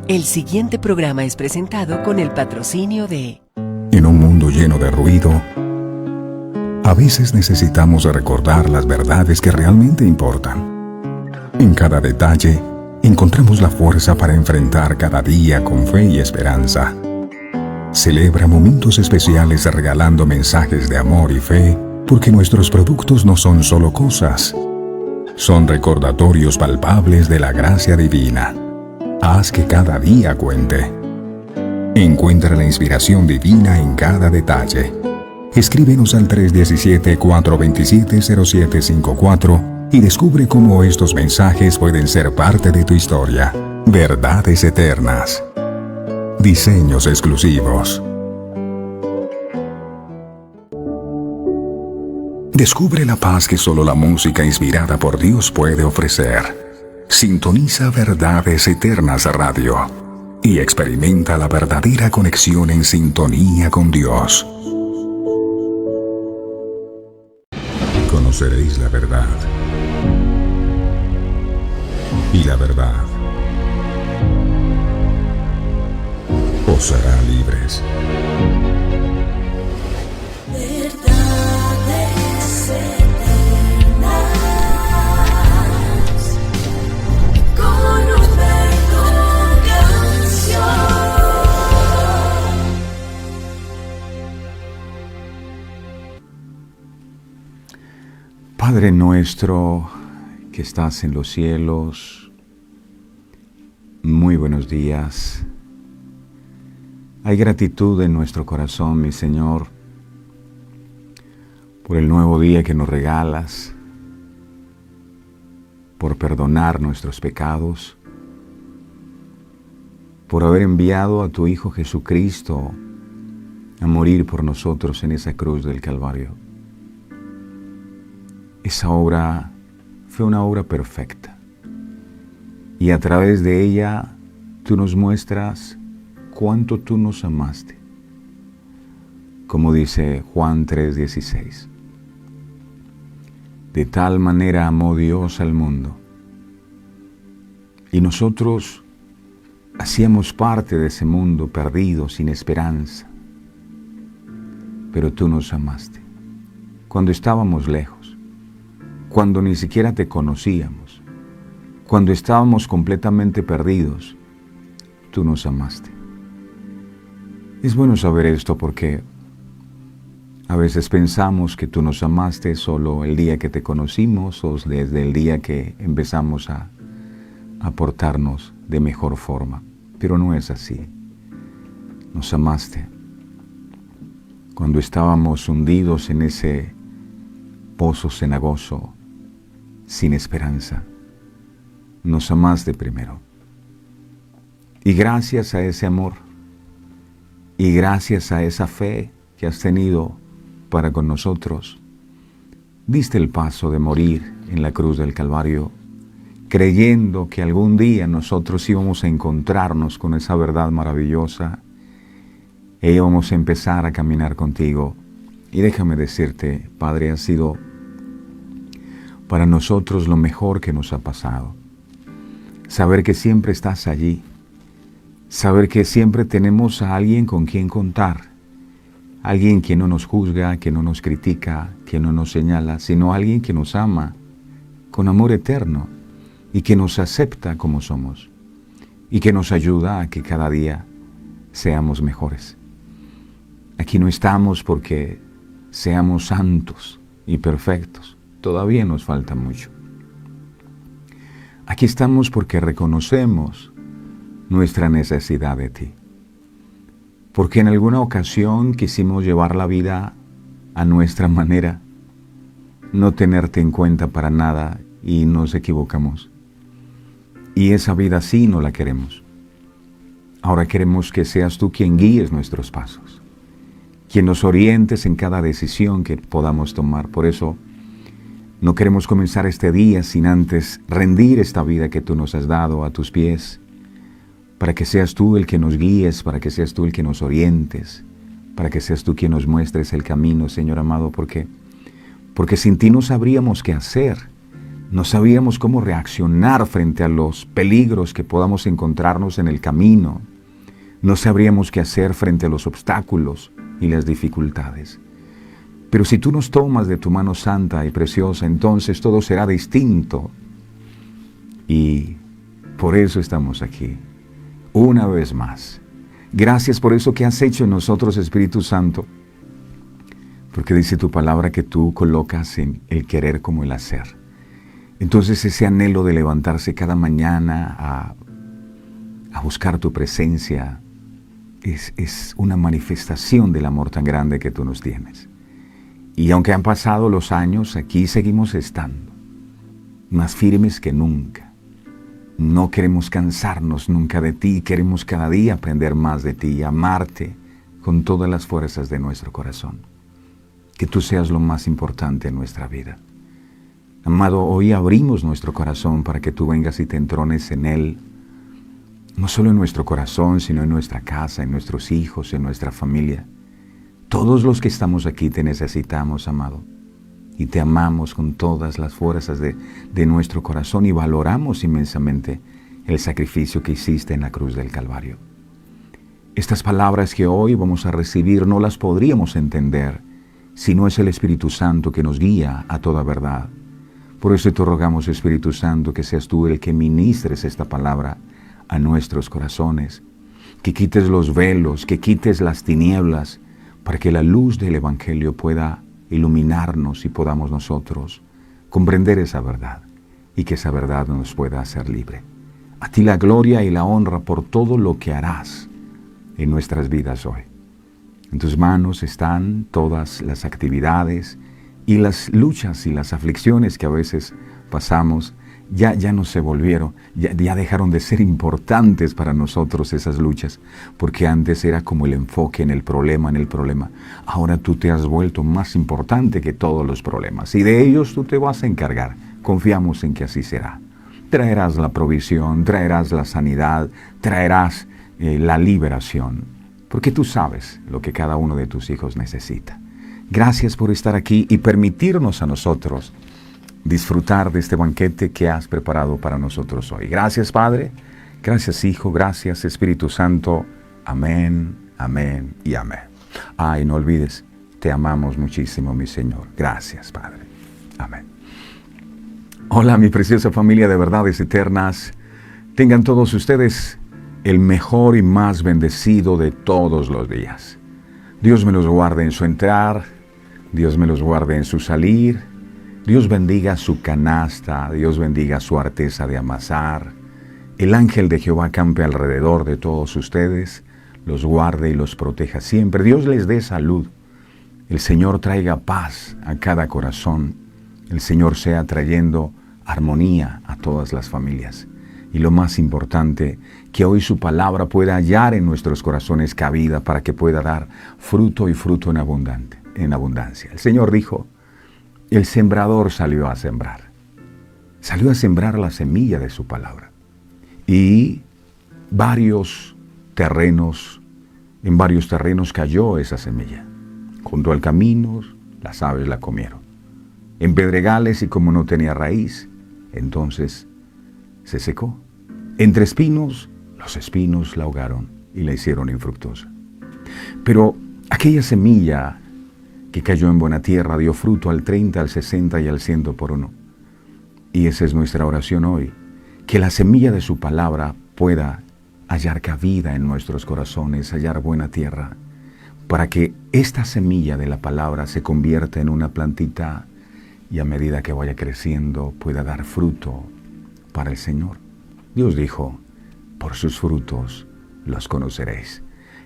El siguiente programa es presentado con el patrocinio de... En un mundo lleno de ruido, a veces necesitamos recordar las verdades que realmente importan. En cada detalle, encontramos la fuerza para enfrentar cada día con fe y esperanza. Celebra momentos especiales regalando mensajes de amor y fe, porque nuestros productos no son solo cosas, son recordatorios palpables de la gracia divina. Haz que cada día cuente. Encuentra la inspiración divina en cada detalle. Escríbenos al 317-427-0754 y descubre cómo estos mensajes pueden ser parte de tu historia. Verdades eternas. Diseños exclusivos. Descubre la paz que solo la música inspirada por Dios puede ofrecer. Sintoniza Verdades Eternas Radio y experimenta la verdadera conexión en sintonía con Dios. Conoceréis la verdad, y la verdad os hará libres. Padre nuestro que estás en los cielos, muy buenos días. Hay gratitud en nuestro corazón, mi Señor, por el nuevo día que nos regalas, por perdonar nuestros pecados, por haber enviado a tu Hijo Jesucristo a morir por nosotros en esa cruz del Calvario. Esa obra fue una obra perfecta y a través de ella tú nos muestras cuánto tú nos amaste. Como dice Juan 3:16, de tal manera amó Dios al mundo y nosotros hacíamos parte de ese mundo perdido, sin esperanza, pero tú nos amaste cuando estábamos lejos, cuando ni siquiera te conocíamos, cuando estábamos completamente perdidos, tú nos amaste. Es bueno saber esto porque a veces pensamos que tú nos amaste solo el día que te conocimos o desde el día que empezamos a portarnos de mejor forma, pero no es así. Nos amaste cuando estábamos hundidos en ese pozo cenagoso, sin esperanza. Nos amaste primero. Y gracias a ese amor, y gracias a esa fe que has tenido para con nosotros, diste el paso de morir en la cruz del Calvario, creyendo que algún día nosotros íbamos a encontrarnos con esa verdad maravillosa e íbamos a empezar a caminar contigo. Y déjame decirte, Padre, ha sido para nosotros lo mejor que nos ha pasado. Saber que siempre estás allí, saber que siempre tenemos a alguien con quien contar, alguien que no nos juzga, que no nos critica, que no nos señala, sino alguien que nos ama con amor eterno y que nos acepta como somos y que nos ayuda a que cada día seamos mejores. Aquí no estamos porque seamos santos y perfectos. Todavía nos falta mucho. Aquí estamos porque reconocemos nuestra necesidad de ti. Porque en alguna ocasión quisimos llevar la vida a nuestra manera, no tenerte en cuenta para nada y nos equivocamos. Y esa vida sí no la queremos. Ahora queremos que seas tú quien guíes nuestros pasos, quien nos orientes en cada decisión que podamos tomar. Por eso, no queremos comenzar este día sin antes rendir esta vida que tú nos has dado a tus pies, para que seas tú el que nos guíes, para que seas tú el que nos orientes, para que seas tú quien nos muestres el camino, Señor amado, porque sin ti no sabríamos qué hacer, No sabíamos cómo reaccionar frente a los peligros que podamos encontrarnos en el camino. No sabríamos qué hacer frente a los obstáculos y las dificultades. Pero si tú nos tomas de tu mano santa y preciosa, entonces todo será distinto. Y por eso estamos aquí, una vez más. Gracias por eso que has hecho en nosotros, Espíritu Santo, porque dice tu palabra que tú colocas en el querer como el hacer. Entonces ese anhelo de levantarse cada mañana a buscar tu presencia es una manifestación del amor tan grande que tú nos tienes. Y aunque han pasado los años, aquí seguimos estando, más firmes que nunca. No queremos cansarnos nunca de ti, queremos cada día aprender más de ti, amarte con todas las fuerzas de nuestro corazón. Que tú seas lo más importante en nuestra vida. Amado, hoy abrimos nuestro corazón para que tú vengas y te entrones en él, no solo en nuestro corazón, sino en nuestra casa, en nuestros hijos, en nuestra familia. Todos los que estamos aquí te necesitamos, amado, y te amamos con todas las fuerzas de nuestro corazón y valoramos inmensamente el sacrificio que hiciste en la cruz del Calvario. Estas palabras que hoy vamos a recibir no las podríamos entender si no es el Espíritu Santo que nos guía a toda verdad. Por eso te rogamos, Espíritu Santo, que seas tú el que ministres esta palabra a nuestros corazones, que quites los velos, que quites las tinieblas, para que la luz del Evangelio pueda iluminarnos y podamos nosotros comprender esa verdad y que esa verdad nos pueda hacer libre. A ti la gloria y la honra por todo lo que harás en nuestras vidas hoy. En tus manos están todas las actividades y las luchas y las aflicciones que a veces pasamos. Ya no se volvieron, ya dejaron de ser importantes para nosotros esas luchas, porque antes era como el enfoque en el problema. Ahora tú te has vuelto más importante que todos los problemas y de ellos tú te vas a encargar. Confiamos en que así será. Traerás la provisión, traerás la sanidad, traerás la liberación, porque tú sabes lo que cada uno de tus hijos necesita. Gracias por estar aquí y permitirnos a nosotros disfrutar de este banquete que has preparado para nosotros hoy. Gracias, Padre. Gracias, Hijo. Gracias, Espíritu Santo. Amén, amén y amén. Y no olvides, te amamos muchísimo, mi Señor. Gracias, Padre. Amén. Hola, mi preciosa familia de verdades eternas. Tengan todos ustedes el mejor y más bendecido de todos los días. Dios me los guarde en su entrar, Dios me los guarde en su salir. Dios bendiga su canasta, Dios bendiga su arteza de amasar. El ángel de Jehová campe alrededor de todos ustedes, los guarde y los proteja siempre. Dios les dé salud. El Señor traiga paz a cada corazón. El Señor sea trayendo armonía a todas las familias. Y lo más importante, que hoy su palabra pueda hallar en nuestros corazones cabida para que pueda dar fruto y fruto en abundancia. El Señor dijo, el sembrador salió a sembrar. Salió a sembrar la semilla de su palabra. Y en varios terrenos cayó esa semilla. Junto al camino, las aves la comieron. En pedregales, y como no tenía raíz, entonces se secó. Entre espinos, los espinos la ahogaron y la hicieron infructuosa. Pero aquella semilla que cayó en buena tierra dio fruto al 30, al 60 y al 100 por uno. Y esa es nuestra oración hoy, que la semilla de su palabra pueda hallar cabida en nuestros corazones, hallar buena tierra, para que esta semilla de la palabra se convierta en una plantita y a medida que vaya creciendo pueda dar fruto para el Señor. Dios dijo, por sus frutos los conoceréis.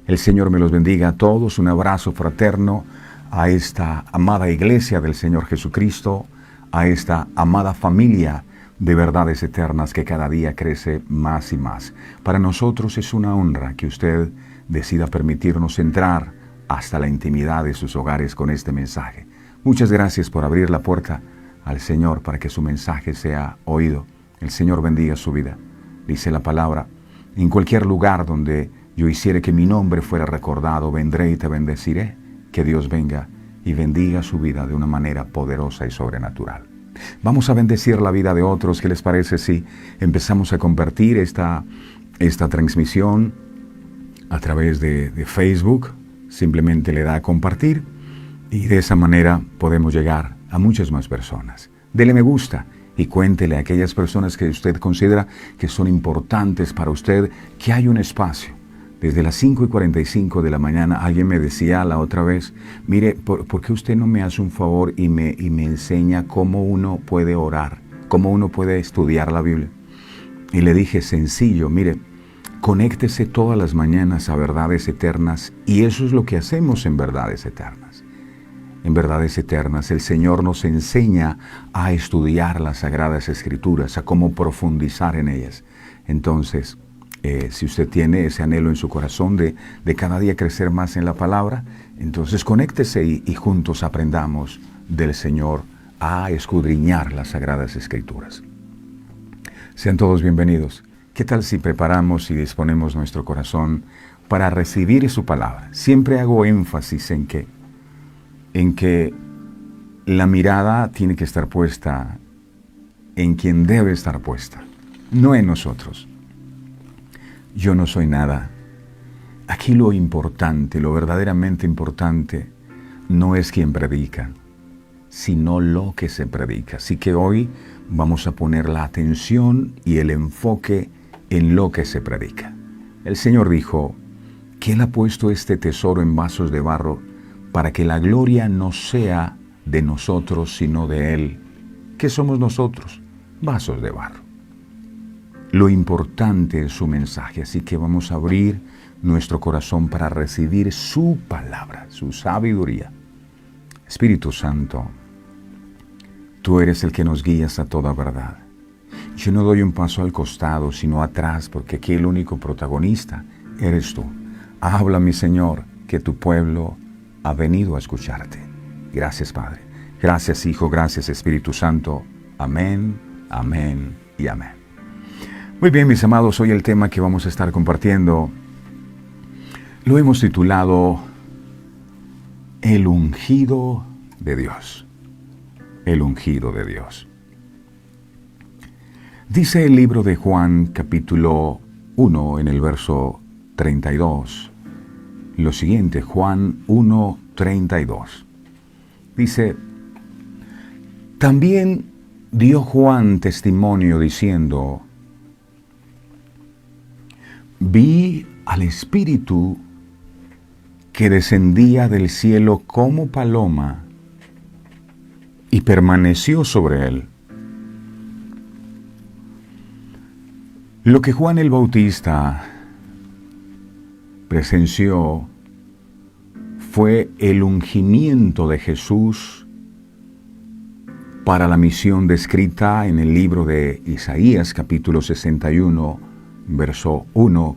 El Señor me los bendiga a todos, un abrazo fraterno a esta amada iglesia del Señor Jesucristo, a esta amada familia de verdades eternas que cada día crece más y más. Para nosotros es una honra que usted decida permitirnos entrar hasta la intimidad de sus hogares con este mensaje. Muchas gracias por abrir la puerta al Señor para que su mensaje sea oído. El Señor bendiga su vida. Dice la palabra, en cualquier lugar donde yo hiciere que mi nombre fuera recordado, vendré y te bendeciré. Que Dios venga y bendiga su vida de una manera poderosa y sobrenatural. Vamos a bendecir la vida de otros. ¿Qué les parece si empezamos a compartir esta transmisión a través de Facebook? Simplemente le da a compartir y de esa manera podemos llegar a muchas más personas. Dele me gusta y cuéntele a aquellas personas que usted considera que son importantes para usted que hay un espacio. Desde las 5:45 de la mañana alguien me decía la otra vez, mire, ¿por qué usted no me hace un favor y me enseña cómo uno puede orar, cómo uno puede estudiar la Biblia? Y le dije, sencillo, mire, conéctese todas las mañanas a Verdades Eternas y eso es lo que hacemos en Verdades Eternas. En Verdades Eternas el Señor nos enseña a estudiar las Sagradas Escrituras, a cómo profundizar en ellas. Entonces, si usted tiene ese anhelo en su corazón de cada día crecer más en la palabra, entonces conéctese y juntos aprendamos del Señor a escudriñar las Sagradas Escrituras. Sean todos bienvenidos. ¿Qué tal si preparamos y disponemos nuestro corazón para recibir su palabra? Siempre hago énfasis en que la mirada tiene que estar puesta en quien debe estar puesta, no en nosotros. Yo no soy nada. Aquí lo importante, lo verdaderamente importante, no es quien predica, sino lo que se predica. Así que hoy vamos a poner la atención y el enfoque en lo que se predica. El Señor dijo que Él ha puesto este tesoro en vasos de barro para que la gloria no sea de nosotros, sino de Él. ¿Qué somos nosotros? Vasos de barro. Lo importante es su mensaje, así que vamos a abrir nuestro corazón para recibir su palabra, su sabiduría. Espíritu Santo, tú eres el que nos guías a toda verdad. Yo no doy un paso al costado, sino atrás, porque aquí el único protagonista eres tú. Habla, mi Señor, que tu pueblo ha venido a escucharte. Gracias, Padre. Gracias, Hijo. Gracias, Espíritu Santo. Amén, amén y amén. Muy bien, mis amados, hoy el tema que vamos a estar compartiendo lo hemos titulado El ungido de Dios. El ungido de Dios. Dice el libro de Juan, capítulo 1, en el verso 32, lo siguiente, Juan 1:32. Dice, también dio Juan testimonio diciendo, vi al Espíritu que descendía del cielo como paloma y permaneció sobre él. Lo que Juan el Bautista presenció fue el ungimiento de Jesús para la misión descrita en el libro de Isaías, capítulo 61, verso 1.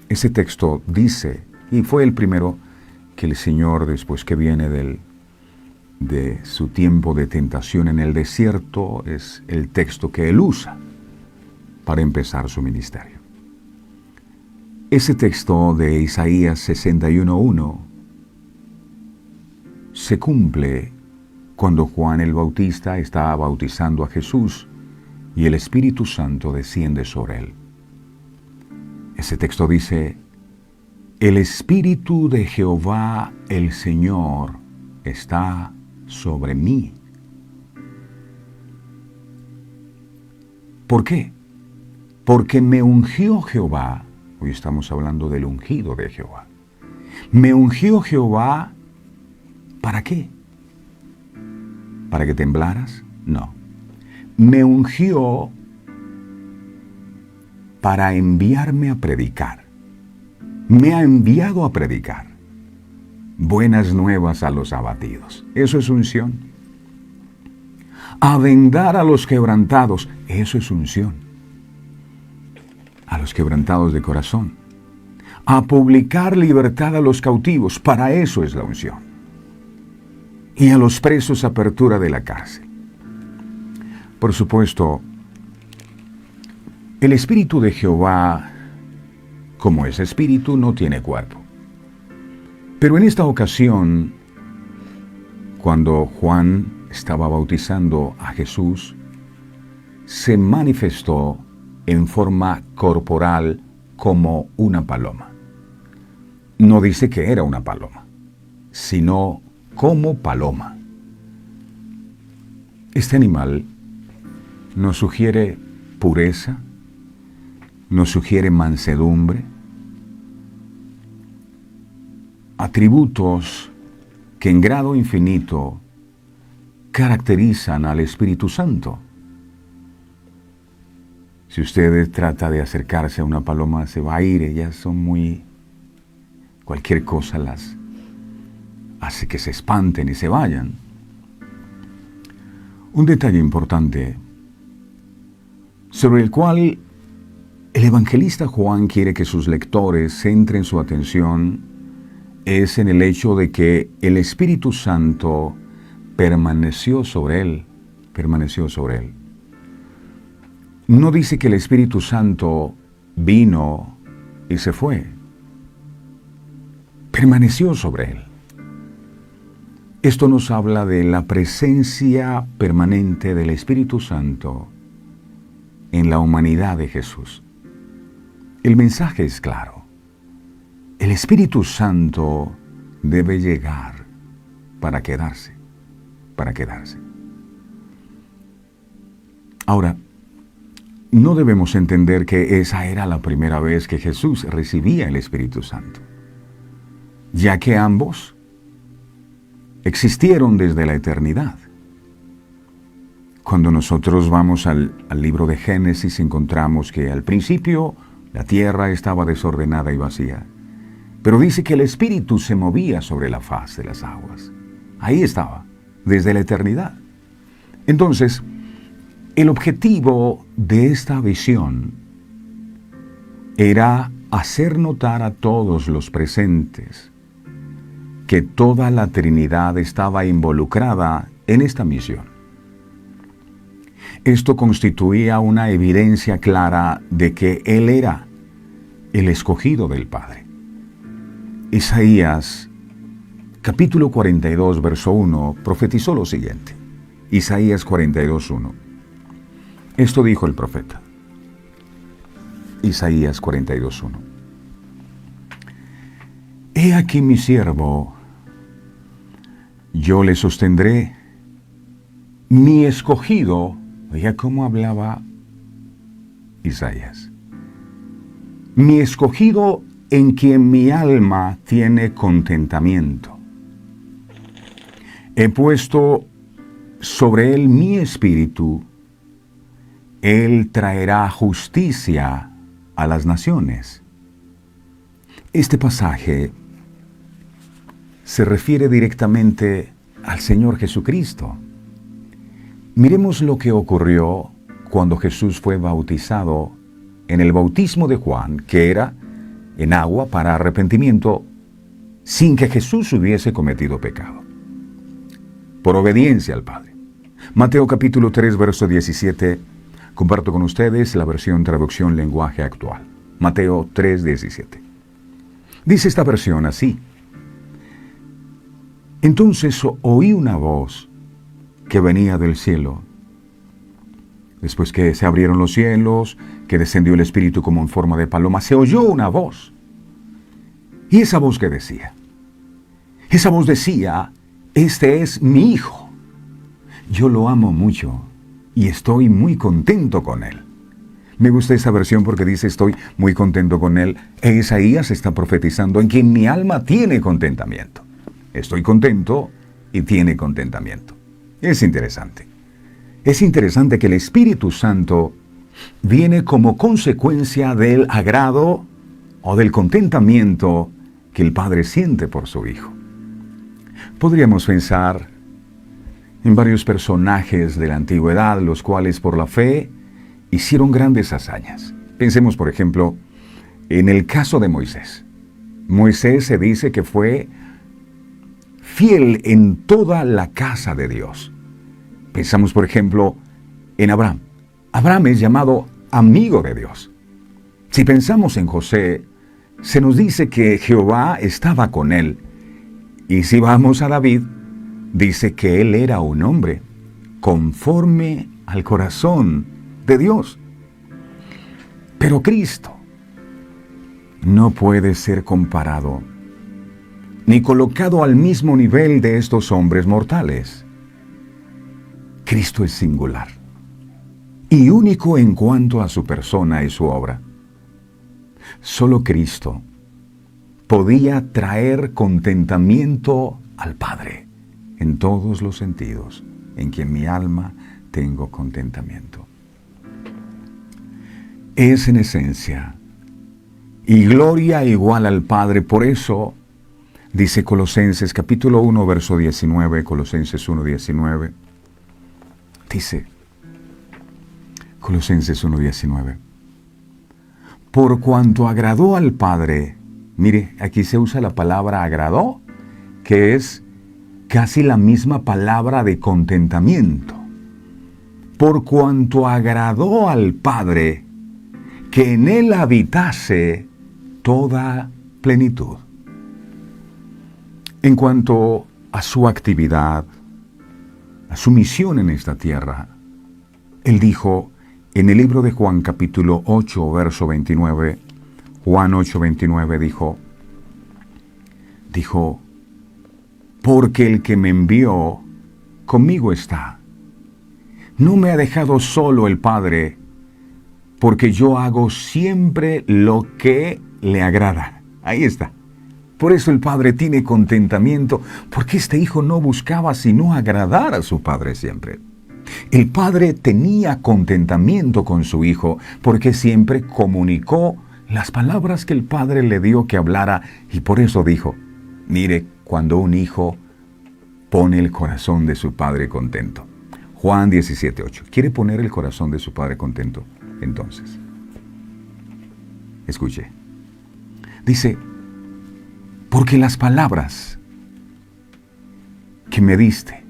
Ese texto dice, y fue el primero que el Señor, después que viene de su tiempo de tentación en el desierto, es el texto que Él usa para empezar su ministerio. Ese texto de Isaías 61:1 se cumple cuando Juan el Bautista está bautizando a Jesús y el Espíritu Santo desciende sobre él. Ese texto dice, el Espíritu de Jehová el Señor está sobre mí. ¿Por qué? Porque me ungió Jehová. Hoy estamos hablando del ungido de Jehová. Me ungió Jehová, ¿para qué? ¿Para que temblaras? No. Me ungió para enviarme a predicar. Me ha enviado a predicar buenas nuevas a los abatidos. Eso es unción. A vendar a los quebrantados. Eso es unción. A los quebrantados de corazón. A publicar libertad a los cautivos. Para eso es la unción. Y a los presos apertura de la cárcel. Por supuesto, el Espíritu de Jehová, como es espíritu, no tiene cuerpo. Pero en esta ocasión, cuando Juan estaba bautizando a Jesús, se manifestó en forma corporal como una paloma. No dice que era una paloma, sino como paloma. Este animal nos sugiere pureza, nos sugiere mansedumbre, atributos que en grado infinito caracterizan al Espíritu Santo. Si usted trata de acercarse a una paloma, se va a ir. Ellas son muy... cualquier cosa las hace que se espanten y se vayan. Un detalle importante sobre el cual el evangelista Juan quiere que sus lectores centren su atención es en el hecho de que el Espíritu Santo permaneció sobre él. No dice que el Espíritu Santo vino y se fue. Permaneció sobre él. Esto nos habla de la presencia permanente del Espíritu Santo en la humanidad de Jesús. El mensaje es claro. El Espíritu Santo debe llegar para quedarse. Ahora, no debemos entender que esa era la primera vez que Jesús recibía el Espíritu Santo, ya que ambos existieron desde la eternidad. Cuando nosotros vamos al libro de Génesis, encontramos que al principio la tierra estaba desordenada y vacía, pero dice que el Espíritu se movía sobre la faz de las aguas. Ahí estaba, desde la eternidad. Entonces, el objetivo de esta visión era hacer notar a todos los presentes que toda la Trinidad estaba involucrada en esta misión. Esto constituía una evidencia clara de que Él era el escogido del Padre. Isaías, capítulo 42, verso 1, profetizó lo siguiente. Isaías 42, 1. Esto dijo el profeta. Isaías 42, 1. He aquí mi siervo, yo le sostendré, mi escogido. Oiga cómo hablaba Isaías. Mi escogido en quien mi alma tiene contentamiento. He puesto sobre él mi espíritu, él traerá justicia a las naciones. Este pasaje se refiere directamente al Señor Jesucristo. Miremos lo que ocurrió cuando Jesús fue bautizado en el bautismo de Juan, que era en agua para arrepentimiento, sin que Jesús hubiese cometido pecado, por obediencia al Padre. Mateo capítulo 3, verso 17, comparto con ustedes la versión traducción lenguaje actual. Mateo 3, 17. Dice esta versión así: Entonces oí una voz que venía del cielo. Después que se abrieron los cielos, que descendió el Espíritu como en forma de paloma, se oyó una voz. Y esa voz decía, este es mi Hijo. Yo lo amo mucho y estoy muy contento con él. Me gusta esa versión porque dice estoy muy contento con él. E Isaías está profetizando en quien mi alma tiene contentamiento. Estoy contento y tiene contentamiento. Es interesante. Es interesante que el Espíritu Santo viene como consecuencia del agrado o del contentamiento que el Padre siente por su Hijo. Podríamos pensar en varios personajes de la antigüedad, los cuales por la fe hicieron grandes hazañas. Pensemos, por ejemplo, en el caso de Moisés. Moisés se dice que fue fiel en toda la casa de Dios. Pensamos, por ejemplo, en Abraham. Abraham es llamado amigo de Dios. Si pensamos en José, se nos dice que Jehová estaba con él. Y si vamos a David, dice que él era un hombre conforme al corazón de Dios. Pero Cristo no puede ser comparado ni colocado al mismo nivel de estos hombres mortales. Cristo es singular y único en cuanto a su persona y su obra. Solo Cristo podía traer contentamiento al Padre en todos los sentidos, en quien mi alma tengo contentamiento. Es en esencia y gloria igual al Padre. Por eso dice Colosenses capítulo 1 verso 19, Colosenses 1, 19, dice Colosenses 1, 19, por cuanto agradó al Padre. Mire, aquí se usa la palabra agradó, que es casi la misma palabra de contentamiento. Por cuanto agradó al Padre, que en Él habitase toda plenitud. En cuanto a su actividad, a su misión en esta tierra, Él dijo en el libro de Juan capítulo 8, verso 29, Juan 8, 29 dijo, porque el que me envió conmigo está. No me ha dejado solo el Padre, porque yo hago siempre lo que le agrada. Ahí está. Por eso el Padre tiene contentamiento, porque este Hijo no buscaba sino agradar a su Padre siempre. El Padre tenía contentamiento con su Hijo, porque siempre comunicó las palabras que el Padre le dio que hablara, y por eso dijo, mire, cuando un hijo pone el corazón de su Padre contento. Juan 17, 8. ¿Quiere poner el corazón de su Padre contento? Entonces, escuche. Dice, porque las palabras que me diste,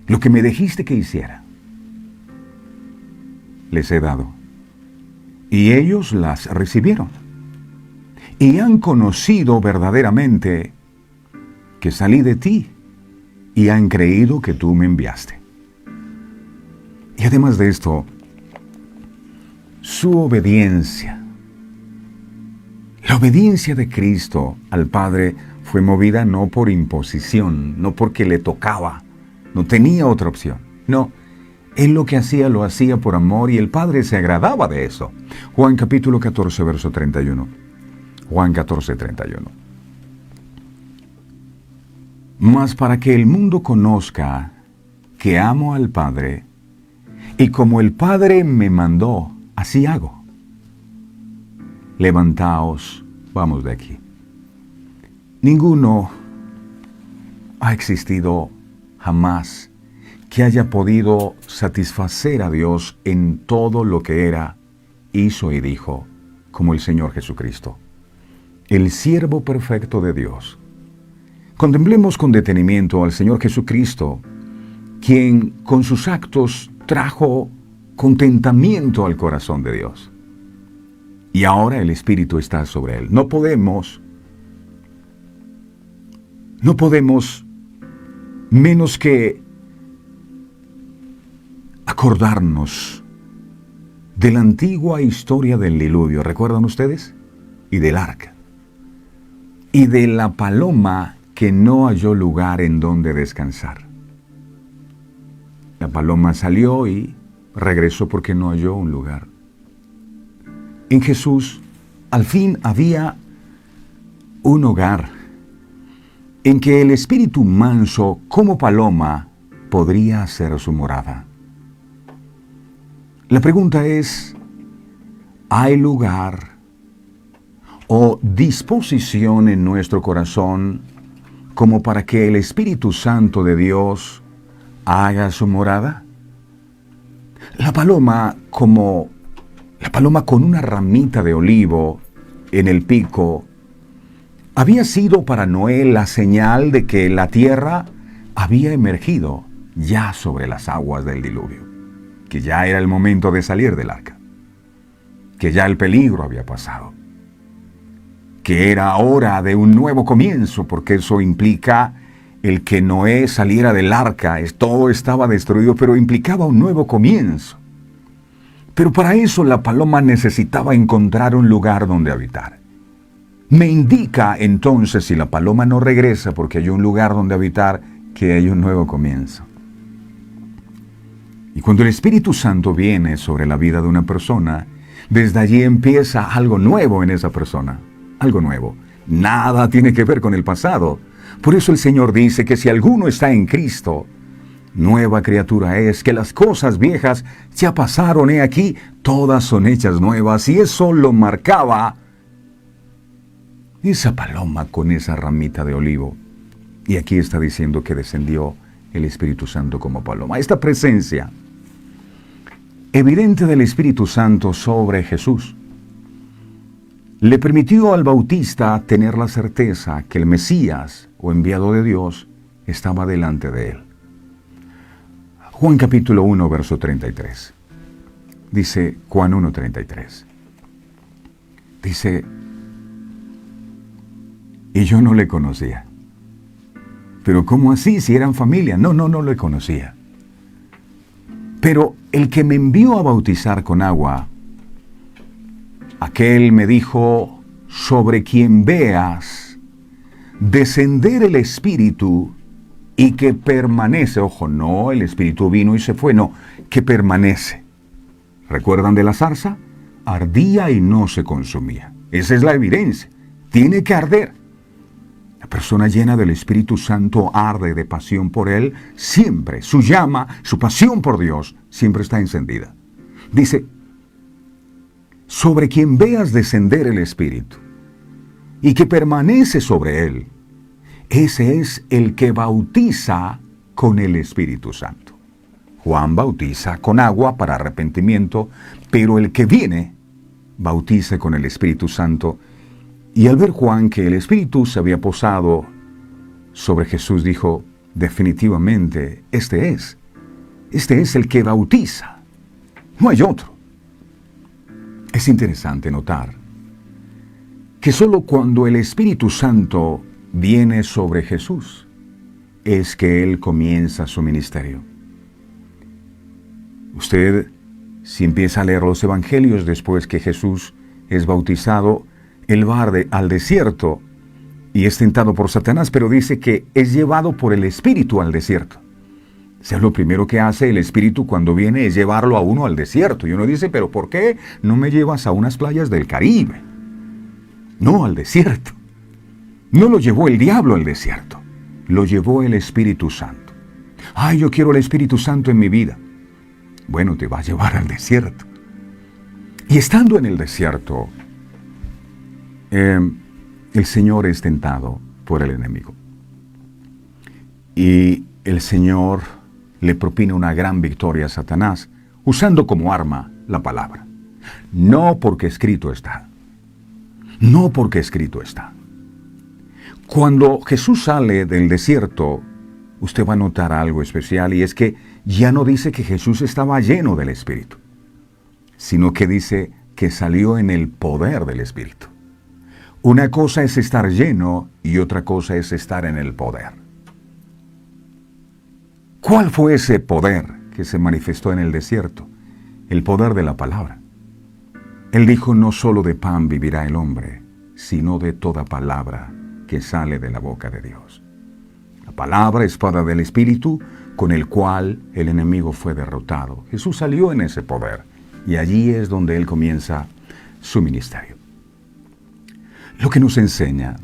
lo que me dijiste que hiciera, les he dado, y ellos las recibieron, y han conocido verdaderamente que salí de ti, y han creído que tú me enviaste. Y además de esto, su obediencia, la obediencia de Cristo al Padre fue movida no por imposición, no porque le tocaba, no tenía otra opción. No, Él lo que hacía, lo hacía por amor y el Padre se agradaba de eso. Juan capítulo 14, verso 31. Juan 14, 31. Mas para que el mundo conozca que amo al Padre, y como el Padre me mandó, así hago. Levantaos, vamos de aquí. Ninguno ha existido jamás que haya podido satisfacer a Dios en todo lo que era, hizo y dijo, como el Señor Jesucristo, el siervo perfecto de Dios. Contemplemos con detenimiento al Señor Jesucristo, quien con sus actos trajo contentamiento al corazón de Dios. Y ahora el Espíritu está sobre él. No podemos menos que acordarnos de la antigua historia del diluvio. ¿Recuerdan ustedes? Y del arca. Y de la paloma que no halló lugar en donde descansar. La paloma salió y regresó porque no halló un lugar. En Jesús, al fin había un hogar en que el espíritu manso, como paloma, podría ser su morada. La pregunta es, ¿hay lugar o disposición en nuestro corazón como para que el Espíritu Santo de Dios haga su morada? La paloma con una ramita de olivo en el pico había sido para Noé la señal de que la tierra había emergido ya sobre las aguas del diluvio, que ya era el momento de salir del arca, que ya el peligro había pasado, que era hora de un nuevo comienzo, porque eso implica el que Noé saliera del arca, todo estaba destruido, pero implicaba un nuevo comienzo. Pero para eso la paloma necesitaba encontrar un lugar donde habitar. Me indica entonces, si la paloma no regresa porque hay un lugar donde habitar, que hay un nuevo comienzo. Y cuando el Espíritu Santo viene sobre la vida de una persona, desde allí empieza algo nuevo en esa persona. Algo nuevo. Nada tiene que ver con el pasado. Por eso el Señor dice que si alguno está en Cristo, nueva criatura es, que las cosas viejas ya pasaron, he aquí, todas son hechas nuevas. Y eso lo marcaba esa paloma con esa ramita de olivo. Y aquí está diciendo que descendió el Espíritu Santo como paloma. Esta presencia evidente del Espíritu Santo sobre Jesús le permitió al Bautista tener la certeza que el Mesías o enviado de Dios estaba delante de él. Juan capítulo 1, verso 33. Dice Juan 1:33. Dice, y yo no le conocía. Pero ¿cómo así? Si eran familia. No le conocía. Pero el que me envió a bautizar con agua, aquel me dijo, sobre quien veas descender el Espíritu y que permanece. Ojo, no el Espíritu vino y se fue, no, que permanece. ¿Recuerdan de la zarza? Ardía y no se consumía. Esa es la evidencia. Tiene que arder. La persona llena del Espíritu Santo arde de pasión por Él siempre. Su llama, su pasión por Dios, siempre está encendida. Dice, sobre quien veas descender el Espíritu y que permanece sobre Él, ese es el que bautiza con el Espíritu Santo. Juan bautiza con agua para arrepentimiento, pero el que viene bautiza con el Espíritu Santo. Y al ver Juan que el Espíritu se había posado sobre Jesús, dijo, definitivamente, este es el que bautiza. No hay otro. Es interesante notar que solo cuando el Espíritu Santo viene sobre Jesús es que Él comienza su ministerio. Usted, si empieza a leer los evangelios después que Jesús es bautizado, Él va al desierto y es tentado por Satanás, pero dice que es llevado por el Espíritu al desierto. O sea, lo primero que hace el Espíritu cuando viene es llevarlo a uno al desierto. Y uno dice, ¿pero por qué no me llevas a unas playas del Caribe? No, al desierto. No lo llevó el diablo al desierto, lo llevó el Espíritu Santo. Ay, yo quiero el Espíritu Santo en mi vida. Bueno, te va a llevar al desierto. Y estando en el desierto, el Señor es tentado por el enemigo. Y el Señor le propina una gran victoria a Satanás, usando como arma la palabra. No porque escrito está. No porque escrito está. Cuando Jesús sale del desierto, usted va a notar algo especial, y es que ya no dice que Jesús estaba lleno del Espíritu, sino que dice que salió en el poder del Espíritu. Una cosa es estar lleno y otra cosa es estar en el poder. ¿Cuál fue ese poder que se manifestó en el desierto? El poder de la palabra. Él dijo, no solo de pan vivirá el hombre, sino de toda palabra que sale de la boca de Dios. La palabra, espada del Espíritu, con el cual el enemigo fue derrotado. Jesús salió en ese poder, y allí es donde Él comienza su ministerio. Lo que nos enseña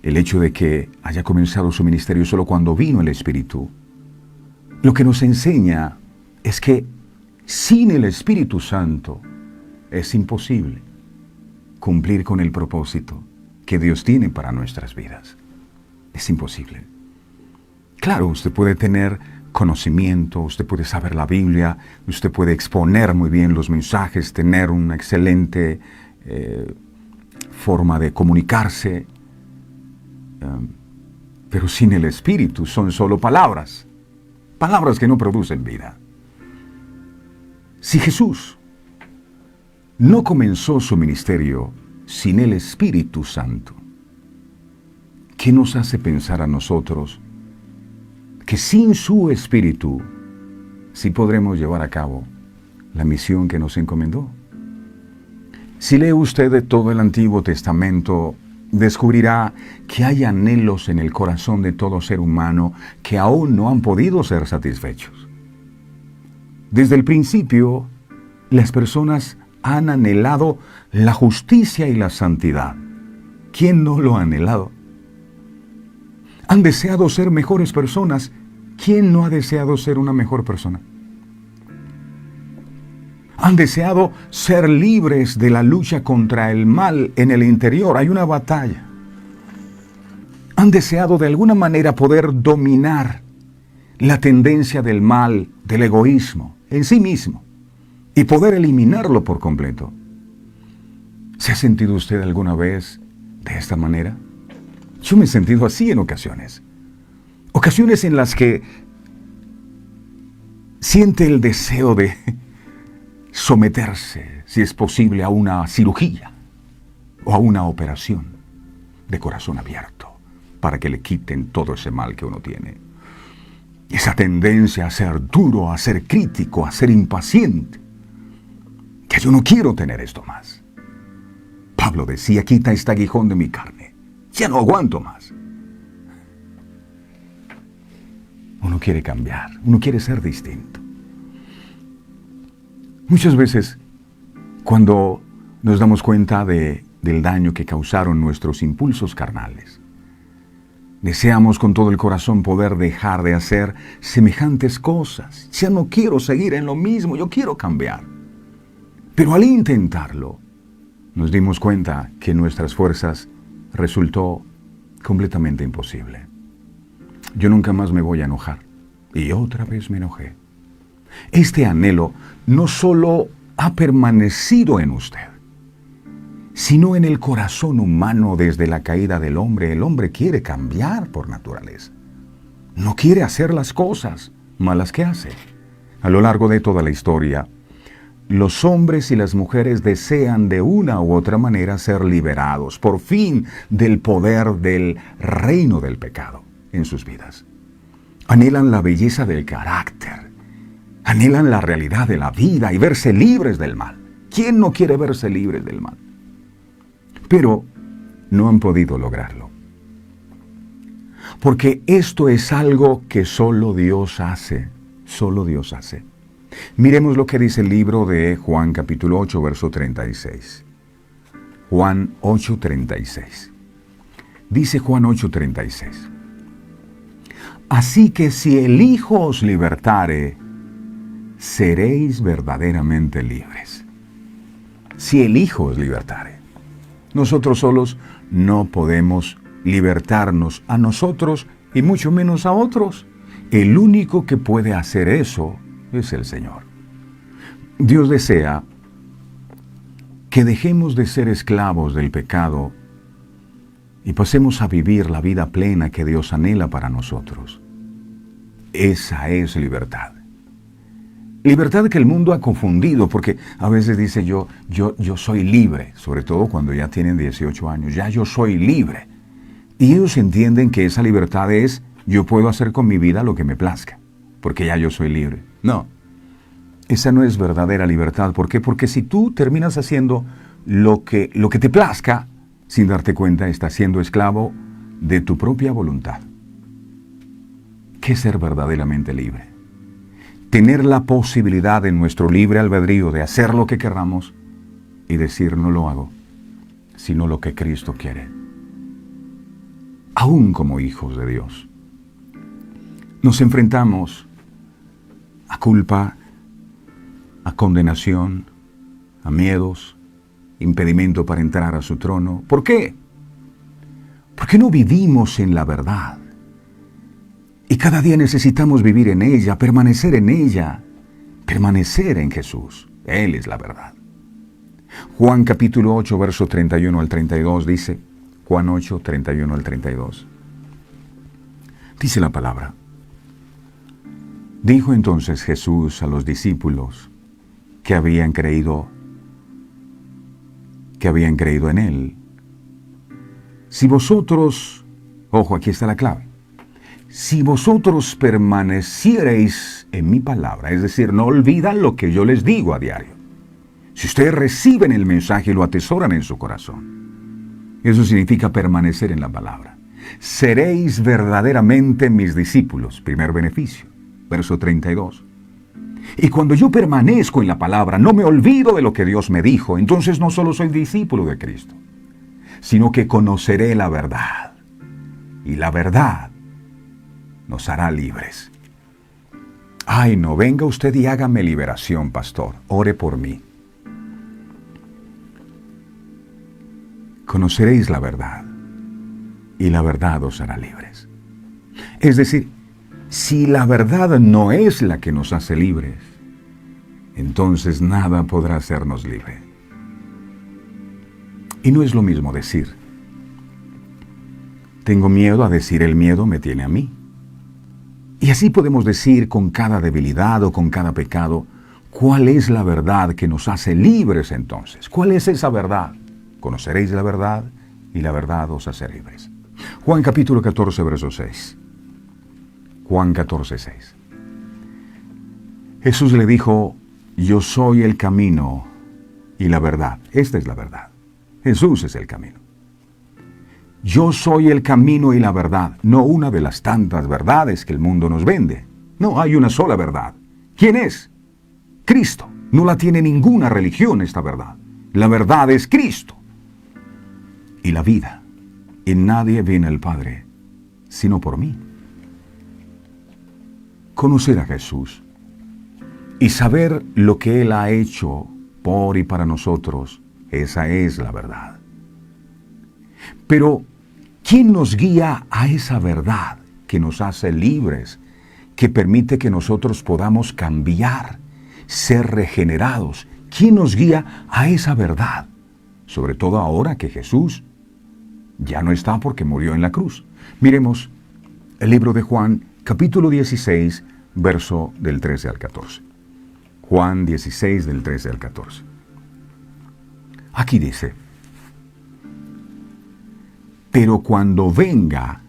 el hecho de que haya comenzado su ministerio solo cuando vino el Espíritu, lo que nos enseña es que sin el Espíritu Santo es imposible cumplir con el propósito que Dios tiene para nuestras vidas. Es imposible. Claro, usted puede tener conocimiento, usted puede saber la Biblia, usted puede exponer muy bien los mensajes, tener una excelente forma de comunicarse, pero sin el Espíritu son solo palabras, palabras que no producen vida. Si Jesús no comenzó su ministerio sin el Espíritu Santo, ¿Qué nos hace pensar a nosotros que sin su Espíritu sí podremos llevar a cabo la misión que nos encomendó? Si lee usted de todo el Antiguo Testamento, descubrirá que hay anhelos en el corazón de todo ser humano que aún no han podido ser satisfechos. Desde el principio, las personas han anhelado la justicia y la santidad. ¿Quién no lo ha anhelado? Han deseado ser mejores personas. ¿Quién no ha deseado ser una mejor persona? Han deseado ser libres de la lucha contra el mal en el interior. Hay una batalla. Han deseado de alguna manera poder dominar la tendencia del mal, del egoísmo, en sí mismo, y poder eliminarlo por completo. ¿Se ha sentido usted alguna vez de esta manera? Yo me he sentido así en ocasiones. Ocasiones en las que siente el deseo de someterse, si es posible, a una cirugía o a una operación de corazón abierto para que le quiten todo ese mal que uno tiene. Esa tendencia a ser duro, a ser crítico, a ser impaciente. Que yo no quiero tener esto más. Pablo decía, quita este aguijón de mi carne. Ya no aguanto más. Uno quiere cambiar, uno quiere ser distinto. Muchas veces, cuando nos damos cuenta del daño que causaron nuestros impulsos carnales, deseamos con todo el corazón poder dejar de hacer semejantes cosas. Ya no quiero seguir en lo mismo, yo quiero cambiar. Pero al intentarlo, nos dimos cuenta que nuestras fuerzas resultó completamente imposible. Yo nunca más me voy a enojar. Y otra vez me enojé. Este anhelo no solo ha permanecido en usted, sino en el corazón humano desde la caída del hombre. El hombre quiere cambiar por naturaleza. No quiere hacer las cosas malas que hace. A lo largo de toda la historia, los hombres y las mujeres desean de una u otra manera ser liberados, por fin, del poder del reino del pecado en sus vidas. Anhelan la belleza del carácter, anhelan la realidad de la vida y verse libres del mal. ¿Quién no quiere verse libre del mal? Pero no han podido lograrlo. Porque esto es algo que solo Dios hace, solo Dios hace. Miremos lo que dice el libro de Juan capítulo 8, verso 36. Juan 8, 36. Dice Juan 8, 36. Así que si el Hijo os libertare, seréis verdaderamente libres. Si el Hijo os libertare. Nosotros solos no podemos libertarnos a nosotros y mucho menos a otros. El único que puede hacer eso es el Señor. Dios desea que dejemos de ser esclavos del pecado y pasemos a vivir la vida plena que Dios anhela para nosotros. Esa es libertad. Libertad que el mundo ha confundido, porque a veces dice yo soy libre, sobre todo cuando ya tienen 18 años, ya yo soy libre. Y ellos entienden que esa libertad es, yo puedo hacer con mi vida lo que me plazca, porque ya yo soy libre. No, esa no es verdadera libertad. ¿Por qué? Porque si tú terminas haciendo lo que te plazca, sin darte cuenta, estás siendo esclavo de tu propia voluntad. ¿Qué es ser verdaderamente libre? Tener la posibilidad en nuestro libre albedrío de hacer lo que querramos y decir no lo hago, sino lo que Cristo quiere. Aún como hijos de Dios, nos enfrentamos a culpa, a condenación, a miedos, impedimento para entrar a su trono. ¿Por qué? Porque no vivimos en la verdad. Y cada día necesitamos vivir en ella, permanecer en Jesús. Él es la verdad. Juan capítulo 8, verso 31 al 32 dice, Juan 8, 31 al 32. Dice la palabra. Dijo entonces Jesús a los discípulos que habían creído en Él: si vosotros Ojo, aquí está la clave. Si vosotros permaneciereis en mi palabra, es decir, no olvidan lo que yo les digo a diario. Si ustedes reciben el mensaje y lo atesoran en su corazón, eso significa permanecer en la palabra. Seréis verdaderamente mis discípulos, primer beneficio, verso 32. Y cuando yo permanezco en la palabra, no me olvido de lo que Dios me dijo, entonces no solo soy discípulo de Cristo, sino que conoceré la verdad. Y la verdad nos hará libres. Ay, no, venga usted y hágame liberación, pastor. Ore por mí. Conoceréis la verdad, y la verdad os hará libres. Es decir, si la verdad no es la que nos hace libres, entonces nada podrá hacernos libres. Y no es lo mismo decir, tengo miedo a decir el miedo me tiene a mí. Y así podemos decir con cada debilidad o con cada pecado, ¿cuál es la verdad que nos hace libres entonces? ¿Cuál es esa verdad? Conoceréis la verdad y la verdad os hace libres. Juan capítulo 14, verso 6. Juan 14, 6. Jesús le dijo, yo soy el camino y la verdad. Esta es la verdad. Jesús es el camino. Yo soy el camino y la verdad, no una de las tantas verdades que el mundo nos vende. No, hay una sola verdad. ¿Quién es? Cristo. No la tiene ninguna religión esta verdad. La verdad es Cristo. Y la vida. Y nadie viene al Padre, sino por mí. Conocer a Jesús y saber lo que Él ha hecho por y para nosotros, esa es la verdad. Pero, ¿quién nos guía a esa verdad que nos hace libres, que permite que nosotros podamos cambiar, ser regenerados? ¿Quién nos guía a esa verdad? Sobre todo ahora que Jesús ya no está porque murió en la cruz. Miremos el libro de Juan, capítulo 16, verso del 13 al 14. Juan 16, del 13 al 14. Aquí dice, pero cuando venga,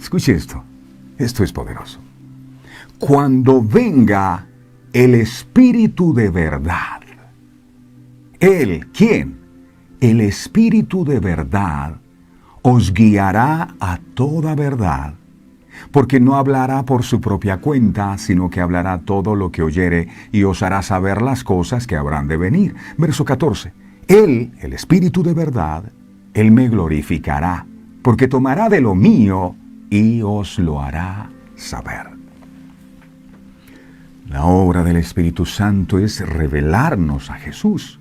escuche esto es poderoso. Cuando venga el Espíritu de verdad, Él, ¿quién? El Espíritu de verdad os guiará a toda verdad, porque no hablará por su propia cuenta, sino que hablará todo lo que oyere y os hará saber las cosas que habrán de venir. Verso 14. Él, el Espíritu de verdad, Él me glorificará, porque tomará de lo mío y os lo hará saber. La obra del Espíritu Santo es revelarnos a Jesús.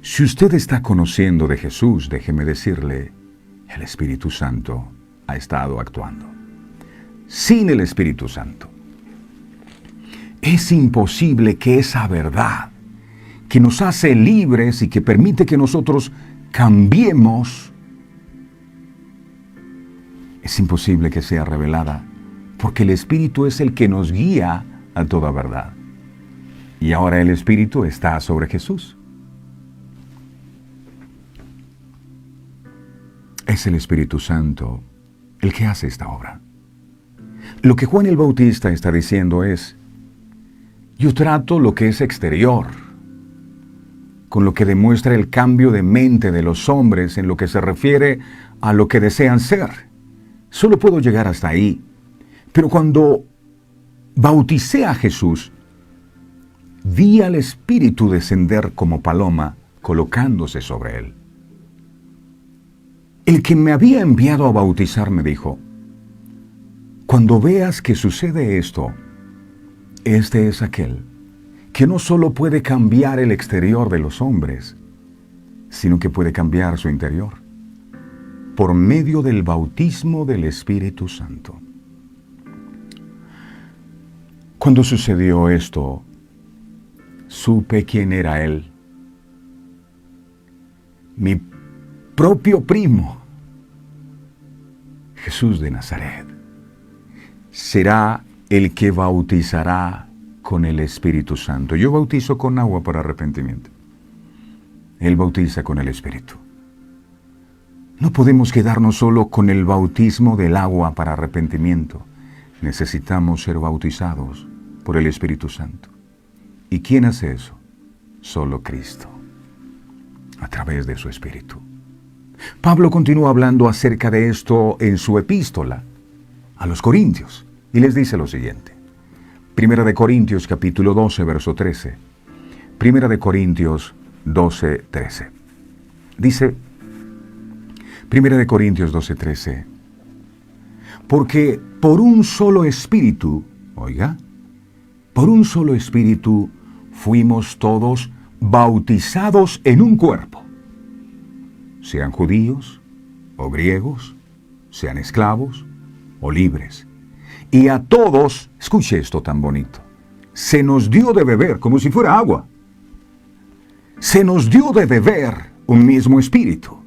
Si usted está conociendo de Jesús, déjeme decirle, el Espíritu Santo ha estado actuando. Sin el Espíritu Santo, es imposible que esa verdad que nos hace libres y que permite que nosotros cambiemos, es imposible que sea revelada, porque el Espíritu es el que nos guía a toda verdad. Y ahora el Espíritu está sobre Jesús. Es el Espíritu Santo el que hace esta obra. Lo que Juan el Bautista está diciendo es, yo trato lo que es exterior, con lo que demuestra el cambio de mente de los hombres en lo que se refiere a lo que desean ser. Solo puedo llegar hasta ahí. Pero cuando bauticé a Jesús, vi al Espíritu descender como paloma, colocándose sobre él. El que me había enviado a bautizar me dijo, cuando veas que sucede esto, este es aquel que no solo puede cambiar el exterior de los hombres, sino que puede cambiar su interior, por medio del bautismo del Espíritu Santo. Cuando sucedió esto, supe quién era Él. Mi propio primo, Jesús de Nazaret, será el que bautizará con el Espíritu Santo. Yo bautizo con agua para arrepentimiento. Él bautiza con el Espíritu. No podemos quedarnos solo con el bautismo del agua para arrepentimiento. Necesitamos ser bautizados por el Espíritu Santo. ¿Y quién hace eso? Solo Cristo, a través de su Espíritu. Pablo continúa hablando acerca de esto en su epístola a los Corintios y les dice lo siguiente. Primera de Corintios capítulo 12, verso 13. Primera de Corintios 12, 13. Dice, Primera de Corintios 12, 13. Porque por un solo espíritu, oiga, por un solo espíritu fuimos todos bautizados en un cuerpo, sean judíos o griegos, sean esclavos o libres. Y a todos, escuche esto tan bonito, se nos dio de beber, como si fuera agua. Se nos dio de beber un mismo espíritu.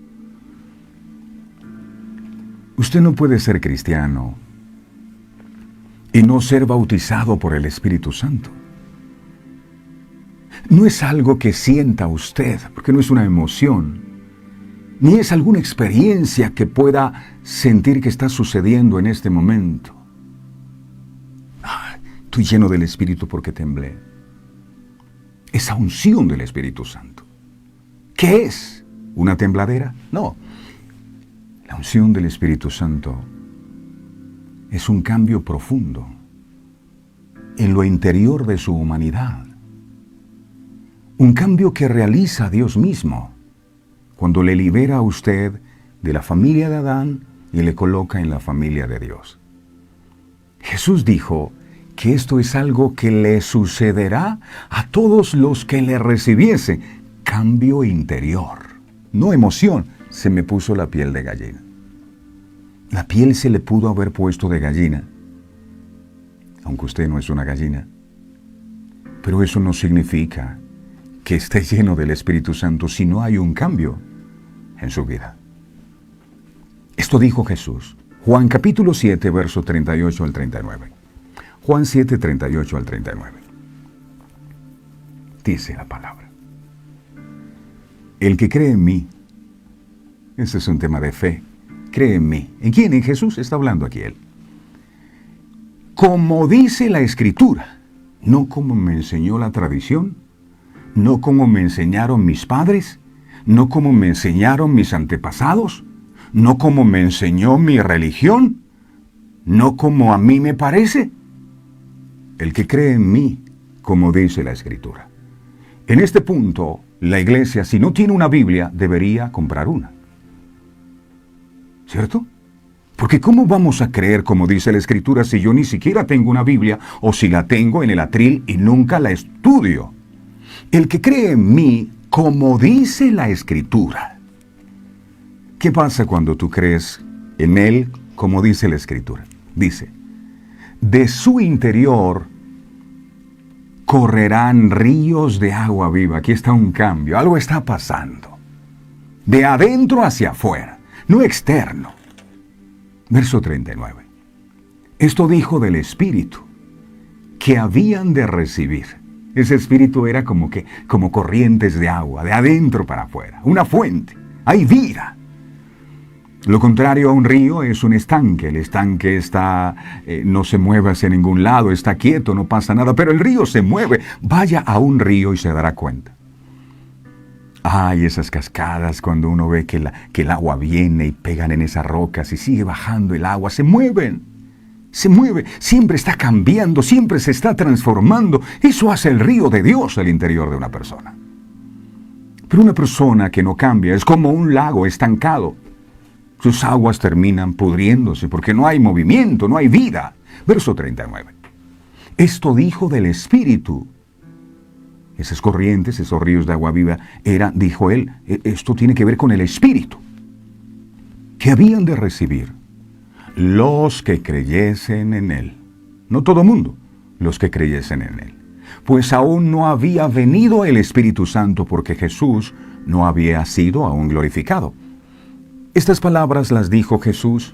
Usted no puede ser cristiano y no ser bautizado por el Espíritu Santo. No es algo que sienta usted, porque no es una emoción, ni es alguna experiencia que pueda sentir que está sucediendo en este momento. Estoy lleno del Espíritu porque temblé. Esa unción del Espíritu Santo. ¿Qué es? ¿Una tembladera? No. La unción del Espíritu Santo es un cambio profundo en lo interior de su humanidad. Un cambio que realiza Dios mismo cuando le libera a usted de la familia de Adán y le coloca en la familia de Dios. Jesús dijo que esto es algo que le sucederá a todos los que le recibiesen. Cambio interior, no emoción. Se me puso la piel de gallina. La piel se le pudo haber puesto de gallina, aunque usted no es una gallina. Pero eso no significa que esté lleno del Espíritu Santo si no hay un cambio en su vida. Esto dijo Jesús. Juan capítulo 7, verso 38 al 39. Juan 7, 38 al 39. Dice la palabra. El que cree en mí, ese es un tema de fe, cree en mí. ¿En quién? En Jesús está hablando aquí él. Como dice la Escritura, no como me enseñó la tradición, no como me enseñaron mis padres, no como me enseñaron mis antepasados, no como me enseñó mi religión, no como a mí me parece. El que cree en mí, como dice la Escritura. En este punto, la iglesia, si no tiene una Biblia, debería comprar una. ¿Cierto? Porque ¿cómo vamos a creer como dice la Escritura si yo ni siquiera tengo una Biblia o si la tengo en el atril y nunca la estudio? El que cree en mí, como dice la Escritura. ¿Qué pasa cuando tú crees en Él como dice la Escritura? Dice, de su interior correrán ríos de agua viva. Aquí está un cambio, algo está pasando. De adentro hacia afuera, no externo. Verso 39. Esto dijo del Espíritu que habían de recibir. Ese Espíritu era como corrientes de agua, de adentro para afuera, una fuente, hay vida. Lo contrario a un río es un estanque. El estanque no se mueve hacia ningún lado, está quieto, no pasa nada, pero el río se mueve. Vaya a un río y se dará cuenta. Ay, esas cascadas cuando uno ve que el agua viene y pegan en esas rocas y sigue bajando el agua, se mueven. Se mueve, siempre está cambiando, siempre se está transformando. Eso hace el río de Dios al interior de una persona. Pero una persona que no cambia es como un lago estancado. Sus aguas terminan pudriéndose porque no hay movimiento, no hay vida. Verso 39. Esto dijo del Espíritu. Esas corrientes, esos ríos de agua viva, dijo él, esto tiene que ver con el Espíritu. Que habían de recibir los que creyesen en Él. No todo mundo, los que creyesen en Él. Pues aún no había venido el Espíritu Santo porque Jesús no había sido aún glorificado. Estas palabras las dijo Jesús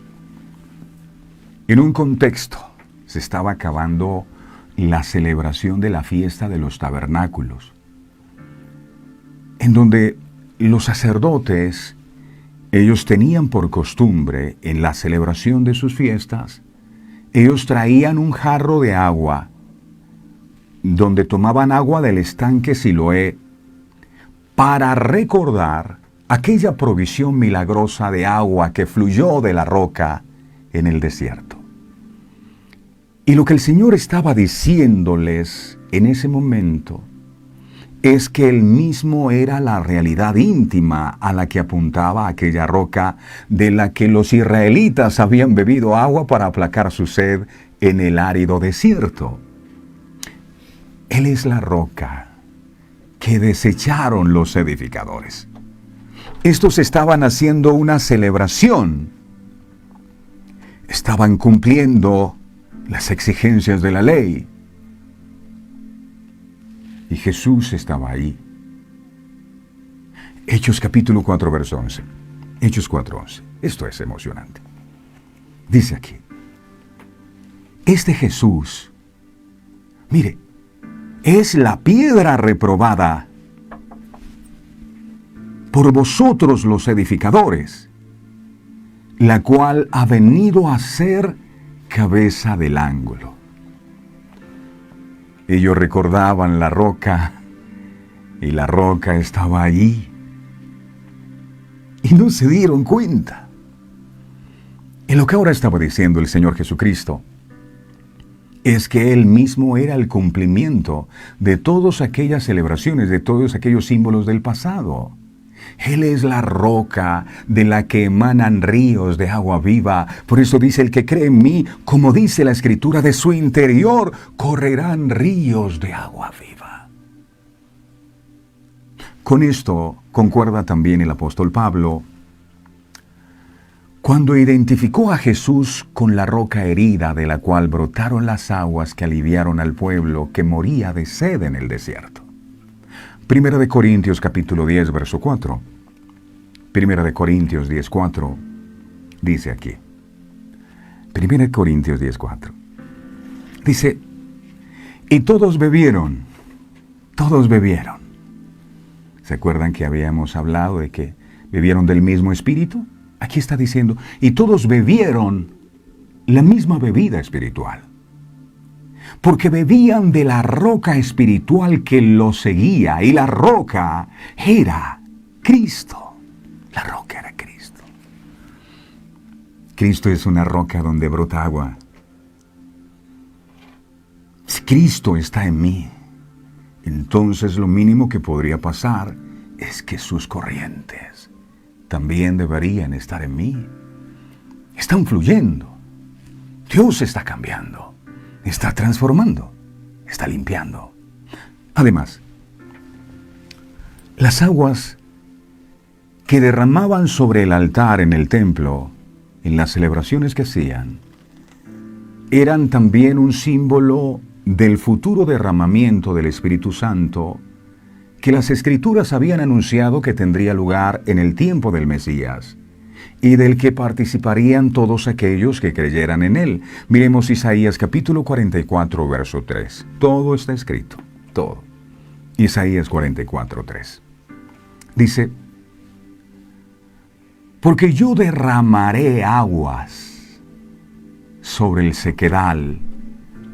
en un contexto. Se estaba acabando la celebración de la fiesta de los tabernáculos, en donde los sacerdotes ellos tenían por costumbre, en la celebración de sus fiestas, ellos traían un jarro de agua, donde tomaban agua del estanque Siloé, para recordar aquella provisión milagrosa de agua que fluyó de la roca en el desierto. Y lo que el Señor estaba diciéndoles en ese momento es que Él mismo era la realidad íntima a la que apuntaba aquella roca de la que los israelitas habían bebido agua para aplacar su sed en el árido desierto. Él es la roca que desecharon los edificadores. Estos estaban haciendo una celebración. Estaban cumpliendo las exigencias de la ley. Y Jesús estaba ahí. Hechos capítulo 4, verso 11. Hechos 4, 11. Esto es emocionante. Dice aquí, este Jesús, mire, es la piedra reprobada por vosotros los edificadores, la cual ha venido a ser cabeza del ángulo. Ellos recordaban la roca, y la roca estaba allí, y no se dieron cuenta. Y lo que ahora estaba diciendo el Señor Jesucristo es que Él mismo era el cumplimiento de todas aquellas celebraciones, de todos aquellos símbolos del pasado. Él es la roca de la que emanan ríos de agua viva. Por eso dice, el que cree en mí, como dice la Escritura, de su interior correrán ríos de agua viva. Con esto concuerda también el apóstol Pablo, cuando identificó a Jesús con la roca herida de la cual brotaron las aguas que aliviaron al pueblo que moría de sed en el desierto. Primera de Corintios capítulo 10, verso 4. Primera de Corintios 10, 4. Dice aquí. Primera de Corintios 10, 4. Dice, y todos bebieron. ¿Se acuerdan que habíamos hablado de que bebieron del mismo espíritu? Aquí está diciendo, y todos bebieron la misma bebida espiritual. Porque bebían de la roca espiritual que los seguía, y la roca era Cristo. La roca era Cristo. Cristo es una roca donde brota agua. Si Cristo está en mí, entonces lo mínimo que podría pasar es que sus corrientes también deberían estar en mí. Están fluyendo. Dios está cambiando. Está transformando, está limpiando. Además, las aguas que derramaban sobre el altar en el templo, en las celebraciones que hacían, eran también un símbolo del futuro derramamiento del Espíritu Santo que las Escrituras habían anunciado que tendría lugar en el tiempo del Mesías, y del que participarían todos aquellos que creyeran en Él. Miremos Isaías capítulo 44, verso 3. Todo está escrito, todo. Isaías 44, 3. Dice, porque yo derramaré aguas sobre el sequedal.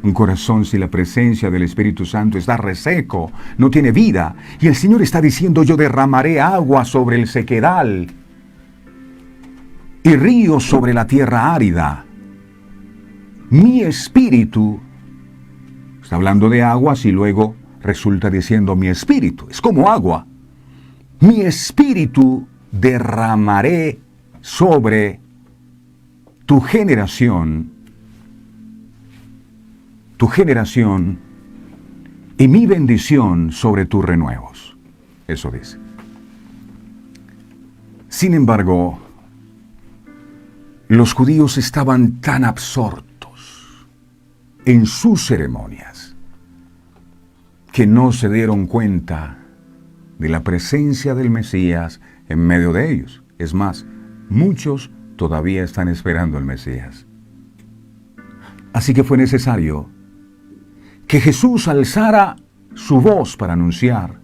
Un corazón sin la presencia del Espíritu Santo está reseco, no tiene vida. Y el Señor está diciendo, yo derramaré agua sobre el sequedal y ríos sobre la tierra árida. Mi espíritu, está hablando de aguas y luego resulta diciendo mi espíritu, es como agua. Mi espíritu derramaré sobre tu generación y mi bendición sobre tus renuevos. Eso dice. Sin embargo, los judíos estaban tan absortos en sus ceremonias que no se dieron cuenta de la presencia del Mesías en medio de ellos. Es más, muchos todavía están esperando al Mesías. Así que fue necesario que Jesús alzara su voz para anunciar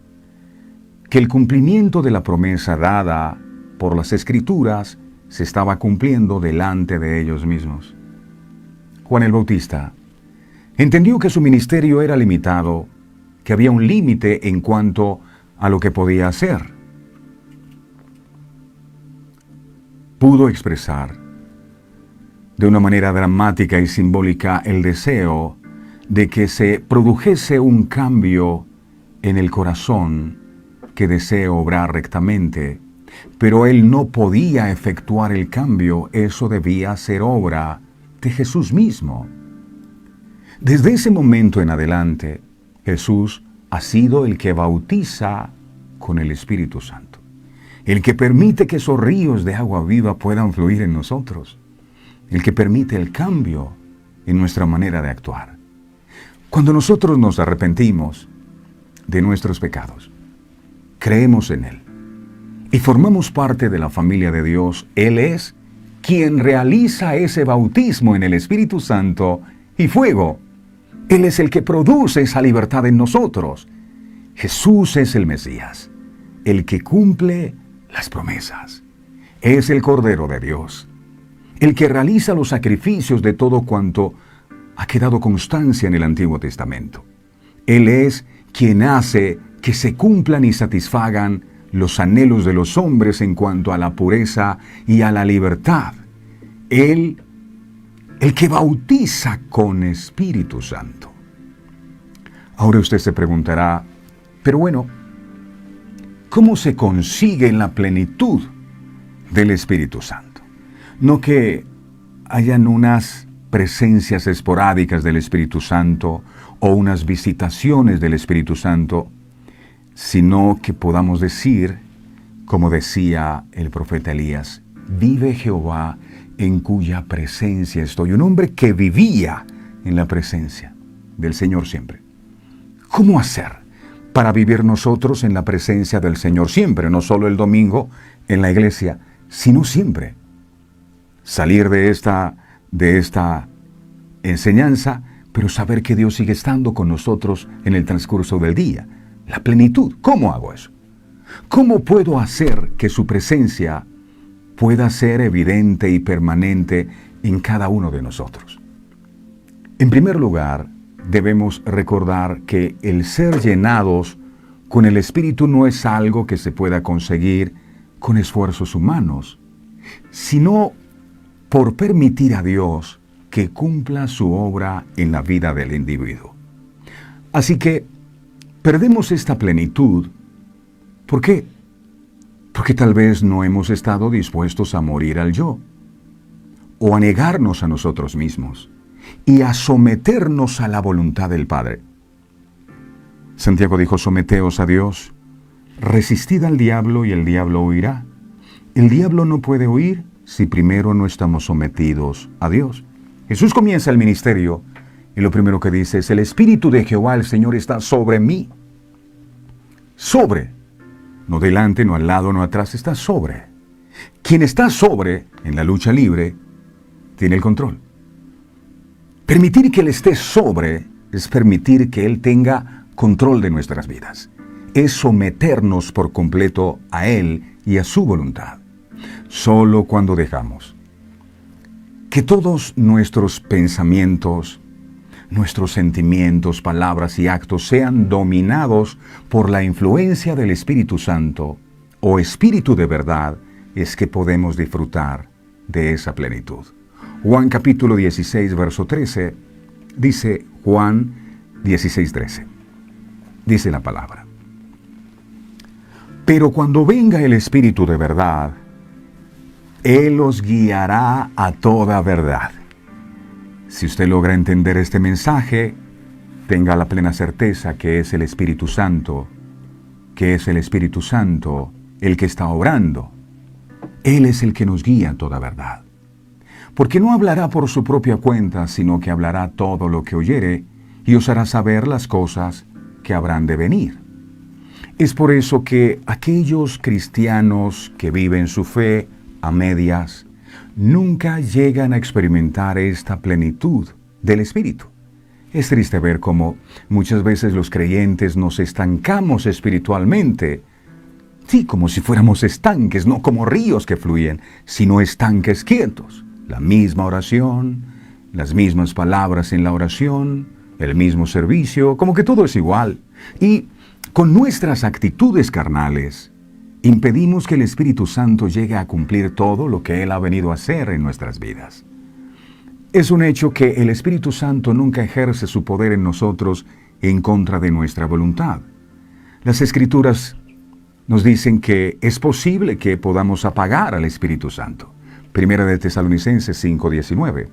que el cumplimiento de la promesa dada por las Escrituras se estaba cumpliendo delante de ellos mismos. Juan el Bautista entendió que su ministerio era limitado, que había un límite en cuanto a lo que podía hacer. Pudo expresar de una manera dramática y simbólica el deseo de que se produjese un cambio en el corazón que desea obrar rectamente, pero él no podía efectuar el cambio, eso debía ser obra de Jesús mismo. Desde ese momento en adelante, Jesús ha sido el que bautiza con el Espíritu Santo, el que permite que esos ríos de agua viva puedan fluir en nosotros, el que permite el cambio en nuestra manera de actuar. Cuando nosotros nos arrepentimos de nuestros pecados, creemos en Él y formamos parte de la familia de Dios, Él es quien realiza ese bautismo en el Espíritu Santo y fuego. Él es el que produce esa libertad en nosotros. Jesús es el Mesías, el que cumple las promesas. Es el Cordero de Dios, el que realiza los sacrificios de todo cuanto ha quedado constancia en el Antiguo Testamento. Él es quien hace que se cumplan y satisfagan los anhelos de los hombres en cuanto a la pureza y a la libertad. Él, el que bautiza con Espíritu Santo. Ahora usted se preguntará, pero bueno, ¿cómo se consigue la plenitud del Espíritu Santo? No que hayan unas presencias esporádicas del Espíritu Santo o unas visitaciones del Espíritu Santo, sino que podamos decir, como decía el profeta Elías, vive Jehová en cuya presencia estoy. Un hombre que vivía en la presencia del Señor siempre. ¿Cómo hacer para vivir nosotros en la presencia del Señor siempre? No solo el domingo en la iglesia, sino siempre. Salir de esta enseñanza, pero saber que Dios sigue estando con nosotros en el transcurso del día. La plenitud. ¿Cómo hago eso? ¿Cómo puedo hacer que su presencia pueda ser evidente y permanente en cada uno de nosotros? En primer lugar, debemos recordar que el ser llenados con el Espíritu no es algo que se pueda conseguir con esfuerzos humanos, sino por permitir a Dios que cumpla su obra en la vida del individuo. Así que perdemos esta plenitud. ¿Por qué? Porque tal vez no hemos estado dispuestos a morir al yo, o a negarnos a nosotros mismos, y a someternos a la voluntad del Padre. Santiago dijo, someteos a Dios, resistid al diablo y el diablo huirá. El diablo no puede huir si primero no estamos sometidos a Dios. Jesús comienza el ministerio y lo primero que dice es, el Espíritu de Jehová, el Señor, está sobre mí. Sobre. No delante, no al lado, no atrás, está sobre. Quien está sobre, en la lucha libre, tiene el control. Permitir que Él esté sobre es permitir que Él tenga control de nuestras vidas. Es someternos por completo a Él y a su voluntad. Solo cuando dejamos que todos nuestros pensamientos, nuestros sentimientos, palabras y actos sean dominados por la influencia del Espíritu Santo o Espíritu de verdad, es que podemos disfrutar de esa plenitud. Juan capítulo 16, verso 13, dice Juan 16, 13. Dice la palabra. Pero cuando venga el Espíritu de verdad, Él os guiará a toda verdad. Si usted logra entender este mensaje, tenga la plena certeza que es el Espíritu Santo, el que está obrando. Él es el que nos guía a toda verdad. Porque no hablará por su propia cuenta, sino que hablará todo lo que oyere y os hará saber las cosas que habrán de venir. Es por eso que aquellos cristianos que viven su fe a medias nunca llegan a experimentar esta plenitud del Espíritu. Es triste ver cómo muchas veces los creyentes nos estancamos espiritualmente Sí, como si fuéramos estanques, no como ríos que fluyen, sino estanques quietos. La misma oración, las mismas palabras en la oración, el mismo servicio, como que todo es igual. Y con nuestras actitudes carnales, impedimos que el Espíritu Santo llegue a cumplir todo lo que Él ha venido a hacer en nuestras vidas. Es un hecho que el Espíritu Santo nunca ejerce su poder en nosotros en contra de nuestra voluntad. Las Escrituras nos dicen que es posible que podamos apagar al Espíritu Santo. Primera de Tesalonicenses 5:19.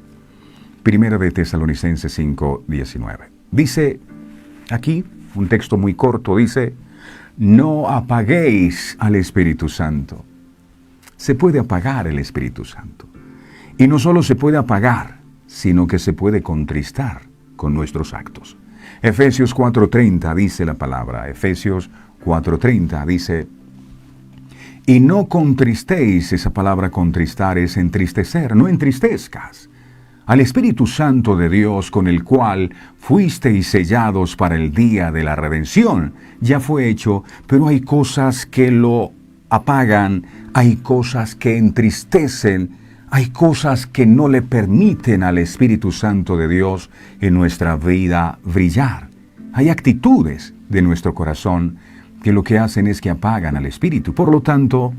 Primera de Tesalonicenses 5:19. Dice aquí, un texto muy corto, dice: no apaguéis al Espíritu Santo. Se puede apagar el Espíritu Santo. Y no solo se puede apagar, sino que se puede contristar con nuestros actos. Efesios 4:30 dice la palabra. Efesios 4:30 dice: y no contristéis. Esa palabra contristar es entristecer. No entristezcas al Espíritu Santo de Dios, con el cual fuisteis sellados para el día de la redención. Ya fue hecho, pero hay cosas que lo apagan, hay cosas que entristecen, hay cosas que no le permiten al Espíritu Santo de Dios en nuestra vida brillar. Hay actitudes de nuestro corazón que lo que hacen es que apagan al Espíritu. Por lo tanto,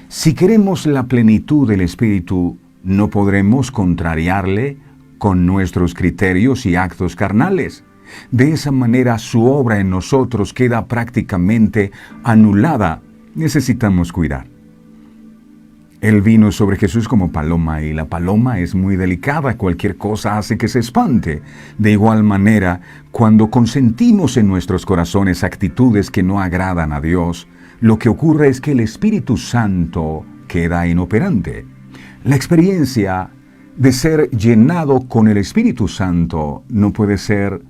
si queremos la plenitud del Espíritu, no podremos contrariarle con nuestros criterios y actos carnales. De esa manera su obra en nosotros queda prácticamente anulada. Necesitamos cuidar. Él vino sobre Jesús como paloma, y la paloma es muy delicada. Cualquier cosa hace que se espante. De igual manera, cuando consentimos en nuestros corazones actitudes que no agradan a Dios, lo que ocurre es que el Espíritu Santo queda inoperante. La experiencia de ser llenado con el Espíritu Santo no puede ser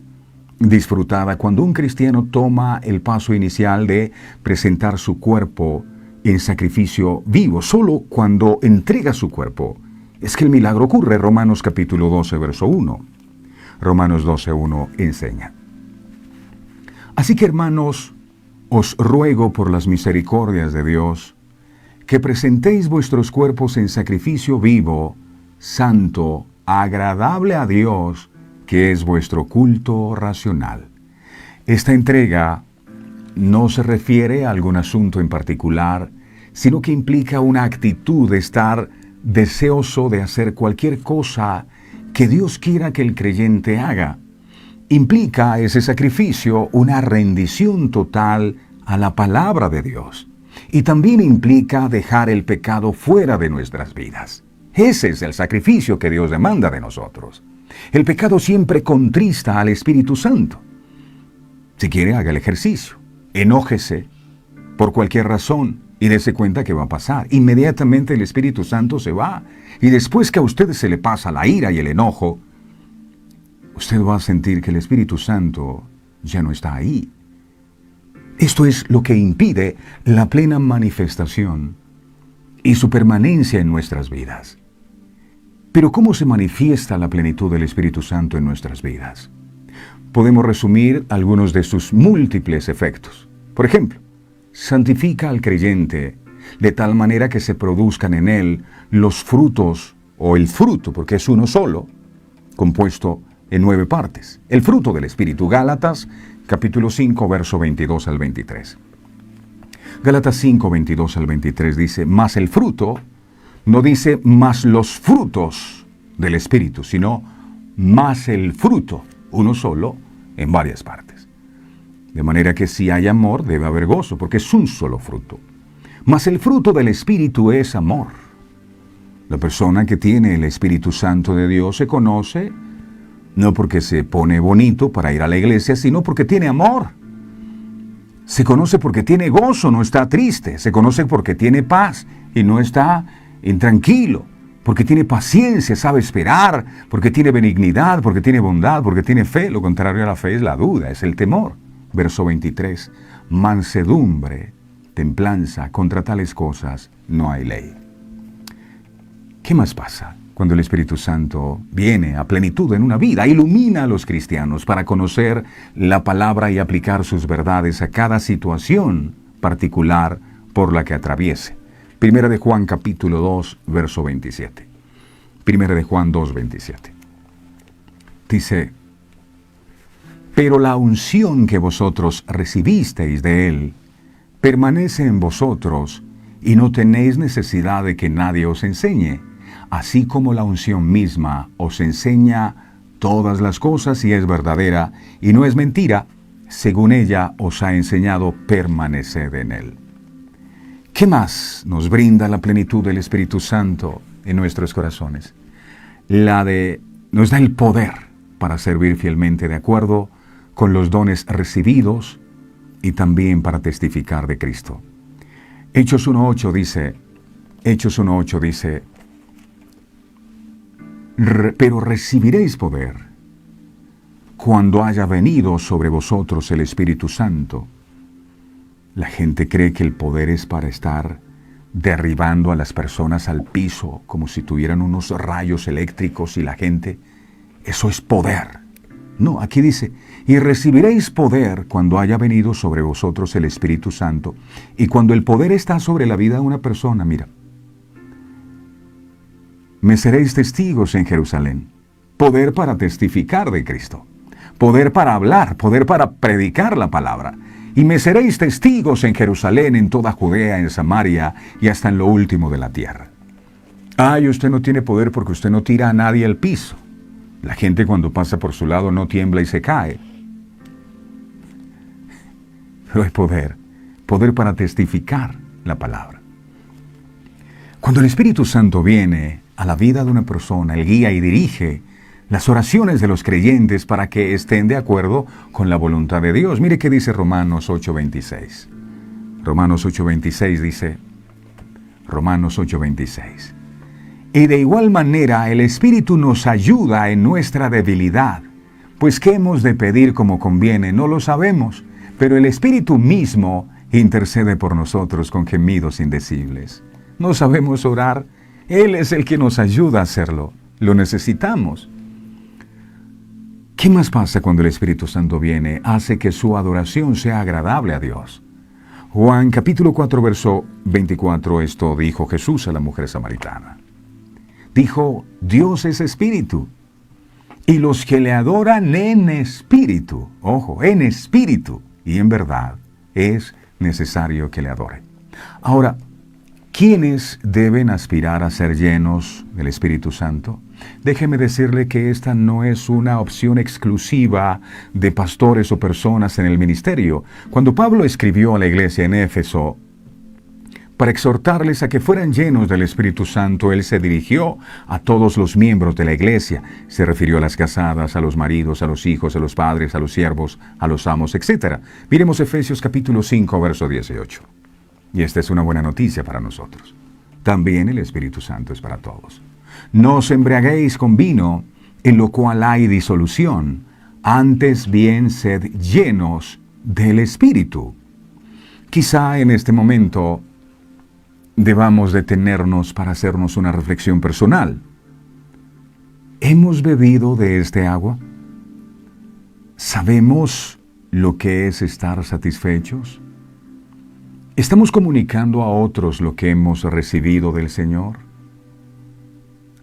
disfrutada cuando un cristiano toma el paso inicial de presentar su cuerpo en sacrificio vivo. Solo cuando entrega su cuerpo es que el milagro ocurre. Romanos capítulo 12, verso 1. Romanos 12:1 enseña: así que, hermanos, os ruego por las misericordias de Dios, que presentéis vuestros cuerpos en sacrificio vivo, santo, agradable a Dios, que es vuestro culto racional. Esta entrega no se refiere a algún asunto en particular, sino que implica una actitud de estar deseoso de hacer cualquier cosa que Dios quiera que el creyente haga. Implica ese sacrificio una rendición total a la palabra de Dios. Y también implica dejar el pecado fuera de nuestras vidas. Ese es el sacrificio que Dios demanda de nosotros. El pecado siempre contrista al Espíritu Santo. Si quiere, haga el ejercicio. Enójese por cualquier razón y dése cuenta que va a pasar. Inmediatamente el Espíritu Santo se va. Y después que a usted se le pasa la ira y el enojo, usted va a sentir que el Espíritu Santo ya no está ahí. Esto es lo que impide la plena manifestación y su permanencia en nuestras vidas. Pero ¿cómo se manifiesta la plenitud del Espíritu Santo en nuestras vidas? Podemos resumir algunos de sus múltiples efectos. Por ejemplo, santifica al creyente de tal manera que se produzcan en él los frutos, o el fruto, porque es uno solo, compuesto en 9 partes. El fruto del Espíritu. Gálatas capítulo 5, verso 22 al 23. Gálatas 5, 22 al 23 dice: más el fruto, no dice más los frutos del Espíritu, sino más el fruto, uno solo, en varias partes. De manera que si hay amor, debe haber gozo, porque es un solo fruto. Mas el fruto del Espíritu es amor. La persona que tiene el Espíritu Santo de Dios se conoce no porque se pone bonito para ir a la iglesia, sino porque tiene amor. Se conoce porque tiene gozo, no está triste. Se conoce porque tiene paz y no está intranquilo. Porque tiene paciencia, sabe esperar, porque tiene benignidad, porque tiene bondad, porque tiene fe. Lo contrario a la fe es la duda, es el temor. Verso 23, mansedumbre, templanza, contra tales cosas no hay ley. ¿Qué más pasa cuando el Espíritu Santo viene a plenitud en una vida? Ilumina a los cristianos para conocer la palabra y aplicar sus verdades a cada situación particular por la que atraviese. Primera de Juan capítulo 2, verso 27. Primera de Juan 2, 27. Dice: pero la unción que vosotros recibisteis de Él permanece en vosotros, y no tenéis necesidad de que nadie os enseñe, así como la unción misma os enseña todas las cosas y es verdadera y no es mentira, según ella os ha enseñado, permaneced en Él. ¿Qué más nos brinda la plenitud del Espíritu Santo en nuestros corazones? Nos da el poder para servir fielmente de acuerdo con los dones recibidos y también para testificar de Cristo. Hechos 1.8 dice, pero recibiréis poder cuando haya venido sobre vosotros el Espíritu Santo. La gente cree que el poder es para estar derribando a las personas al piso como si tuvieran unos rayos eléctricos y la gente, eso es poder. No, aquí dice, y recibiréis poder cuando haya venido sobre vosotros el Espíritu Santo. Y cuando el poder está sobre la vida de una persona, mira, me seréis testigos en Jerusalén. Poder para testificar de Cristo. Poder para hablar, poder para predicar la palabra. Y me seréis testigos en Jerusalén, en toda Judea, en Samaria y hasta en lo último de la tierra. Ay, usted no tiene poder porque usted no tira a nadie al piso. La gente cuando pasa por su lado no tiembla y se cae. Pero hay poder para testificar la palabra. Cuando el Espíritu Santo viene a la vida de una persona, Él guía y dirige las oraciones de los creyentes para que estén de acuerdo con la voluntad de Dios. Mire qué dice Romanos 8:26. Romanos 8:26 dice, Romanos 8:26. Y de igual manera el Espíritu nos ayuda en nuestra debilidad, pues ¿qué hemos de pedir como conviene? No lo sabemos, pero el Espíritu mismo intercede por nosotros con gemidos indecibles. No sabemos orar, Él es el que nos ayuda a hacerlo, lo necesitamos. ¿Qué más pasa cuando el Espíritu Santo viene? Hace que su adoración sea agradable a Dios. Juan capítulo 4, verso 24, esto dijo Jesús a la mujer samaritana. Dijo, Dios es espíritu, y los que le adoran en espíritu, ojo, en espíritu y en verdad, es necesario que le adoren. Ahora, ¿quiénes deben aspirar a ser llenos del Espíritu Santo? Déjeme decirle que esta no es una opción exclusiva de pastores o personas en el ministerio. Cuando Pablo escribió a la iglesia en Éfeso, para exhortarles a que fueran llenos del Espíritu Santo, Él se dirigió a todos los miembros de la iglesia. Se refirió a las casadas, a los maridos, a los hijos, a los padres, a los siervos, a los amos, etc. Miremos Efesios capítulo 5, verso 18. Y esta es una buena noticia para nosotros. También el Espíritu Santo es para todos. No os embriaguéis con vino, en lo cual hay disolución. Antes bien sed llenos del Espíritu. Quizá en este momento debamos detenernos para hacernos una reflexión personal. ¿Hemos bebido de este agua? ¿Sabemos lo que es estar satisfechos? ¿Estamos comunicando a otros lo que hemos recibido del Señor?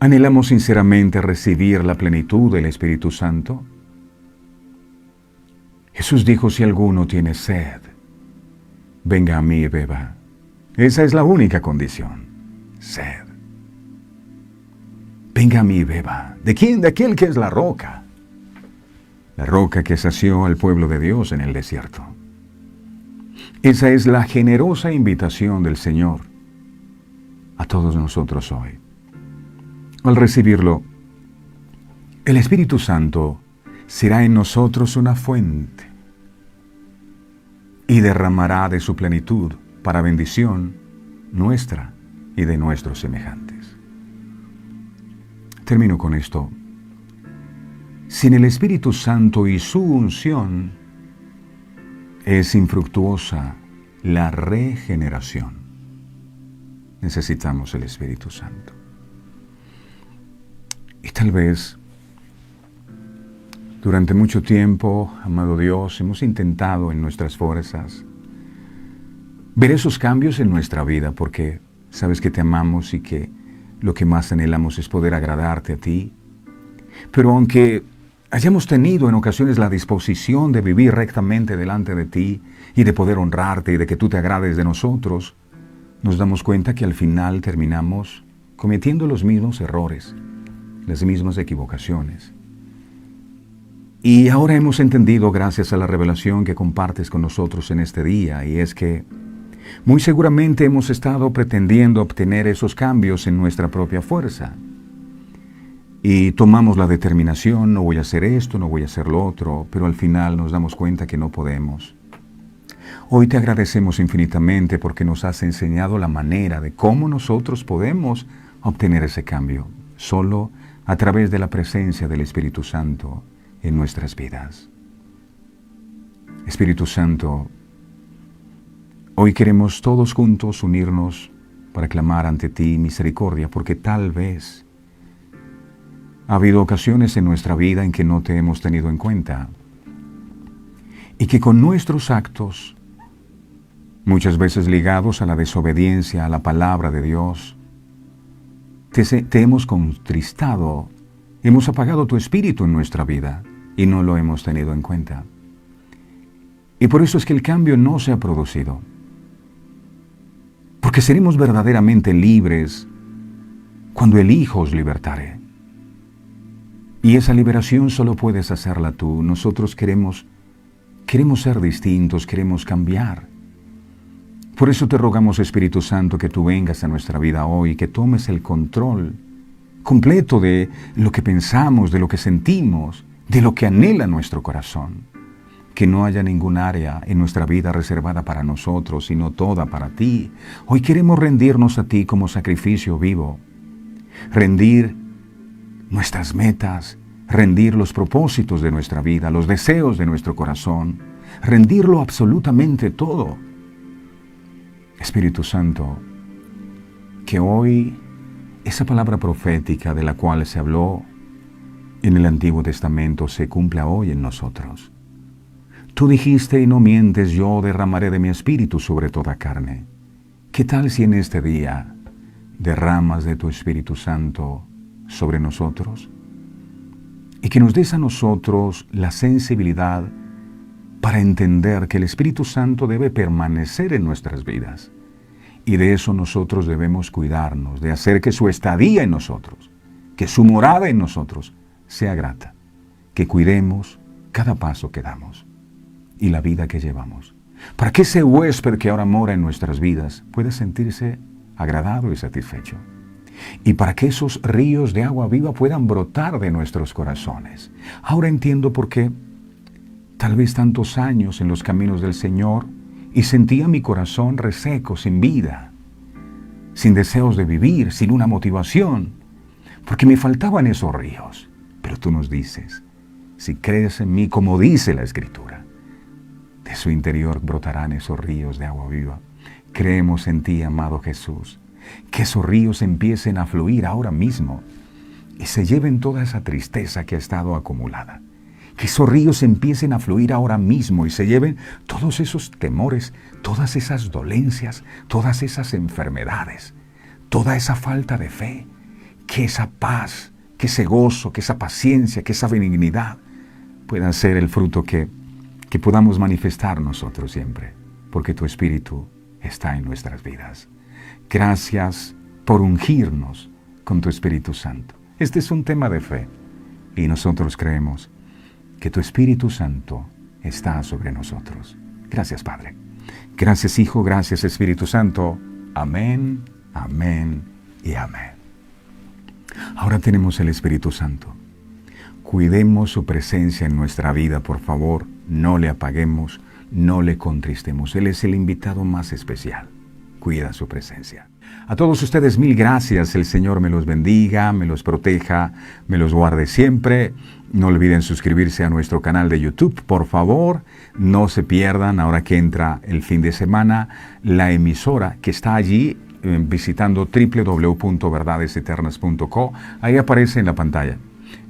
¿Anhelamos sinceramente recibir la plenitud del Espíritu Santo? Jesús dijo, si alguno tiene sed, venga a mí y beba. Esa es la única condición, sed. Venga a mí y beba. ¿De quién? De aquel que es la roca que sació al pueblo de Dios en el desierto. Esa es la generosa invitación del Señor a todos nosotros hoy. Al recibirlo, el Espíritu Santo será en nosotros una fuente y derramará de su plenitud para bendición nuestra y de nuestros semejantes. Termino con esto. Sin el Espíritu Santo y su unción, es infructuosa la regeneración. Necesitamos el Espíritu Santo. Y tal vez, durante mucho tiempo, amado Dios, hemos intentado en nuestras fuerzas ver esos cambios en nuestra vida, porque sabes que te amamos y que lo que más anhelamos es poder agradarte a ti. Pero aunque hayamos tenido en ocasiones la disposición de vivir rectamente delante de ti y de poder honrarte y de que tú te agrades de nosotros, nos damos cuenta que al final terminamos cometiendo los mismos errores, las mismas equivocaciones. Y ahora hemos entendido, gracias a la revelación que compartes con nosotros en este día, y es que muy seguramente hemos estado pretendiendo obtener esos cambios en nuestra propia fuerza. Y tomamos la determinación, no voy a hacer esto, no voy a hacer lo otro, pero al final nos damos cuenta que no podemos. Hoy te agradecemos infinitamente porque nos has enseñado la manera de cómo nosotros podemos obtener ese cambio, solo a través de la presencia del Espíritu Santo en nuestras vidas. Espíritu Santo, hoy queremos todos juntos unirnos para clamar ante ti misericordia, porque tal vez ha habido ocasiones en nuestra vida en que no te hemos tenido en cuenta y que con nuestros actos, muchas veces ligados a la desobediencia a la palabra de Dios, te hemos contristado, hemos apagado tu espíritu en nuestra vida y no lo hemos tenido en cuenta. Y por eso es que el cambio no se ha producido. Porque seremos verdaderamente libres cuando el Hijo os libertare. Y esa liberación solo puedes hacerla tú. Nosotros queremos ser distintos, queremos cambiar. Por eso te rogamos, Espíritu Santo, que tú vengas a nuestra vida hoy, que tomes el control completo de lo que pensamos, de lo que sentimos, de lo que anhela nuestro corazón. Que no haya ningún área en nuestra vida reservada para nosotros, sino toda para ti. Hoy queremos rendirnos a ti como sacrificio vivo. Rendir nuestras metas, rendir los propósitos de nuestra vida, los deseos de nuestro corazón, rendirlo absolutamente todo. Espíritu Santo, que hoy esa palabra profética de la cual se habló en el Antiguo Testamento se cumpla hoy en nosotros. Tú dijiste, y no mientes, yo derramaré de mi espíritu sobre toda carne. ¿Qué tal si en este día derramas de tu Espíritu Santo sobre nosotros? Y que nos des a nosotros la sensibilidad para entender que el Espíritu Santo debe permanecer en nuestras vidas. Y de eso nosotros debemos cuidarnos, de hacer que su estadía en nosotros, que su morada en nosotros sea grata, que cuidemos cada paso que damos y la vida que llevamos, para que ese huésped que ahora mora en nuestras vidas pueda sentirse agradado y satisfecho, y para que esos ríos de agua viva puedan brotar de nuestros corazones. Ahora entiendo por qué tal vez tantos años en los caminos del Señor y sentía mi corazón reseco, sin vida, sin deseos de vivir, sin una motivación, porque me faltaban esos ríos. Pero tú nos dices, si crees en mí, como dice la Escritura, de su interior brotarán esos ríos de agua viva. Creemos en ti, amado Jesús, que esos ríos empiecen a fluir ahora mismo y se lleven toda esa tristeza que ha estado acumulada. Que esos ríos empiecen a fluir ahora mismo y se lleven todos esos temores, todas esas dolencias, todas esas enfermedades, toda esa falta de fe, que esa paz, que ese gozo, que esa paciencia, que esa benignidad puedan ser el fruto que podamos manifestar nosotros siempre, porque tu Espíritu está en nuestras vidas. Gracias por ungirnos con tu Espíritu Santo. Este es un tema de fe y nosotros creemos que tu Espíritu Santo está sobre nosotros. Gracias, Padre. Gracias, Hijo. Gracias, Espíritu Santo. Amén, amén y amén. Ahora tenemos el Espíritu Santo. Cuidemos su presencia en nuestra vida, por favor. No le apaguemos, no le contristemos. Él es el invitado más especial. Cuida su presencia. A todos ustedes, mil gracias. El Señor me los bendiga, me los proteja, me los guarde siempre. No olviden suscribirse a nuestro canal de YouTube, por favor. No se pierdan, ahora que entra el fin de semana, la emisora que está allí visitando www.verdadeseternas.co. Ahí aparece en la pantalla.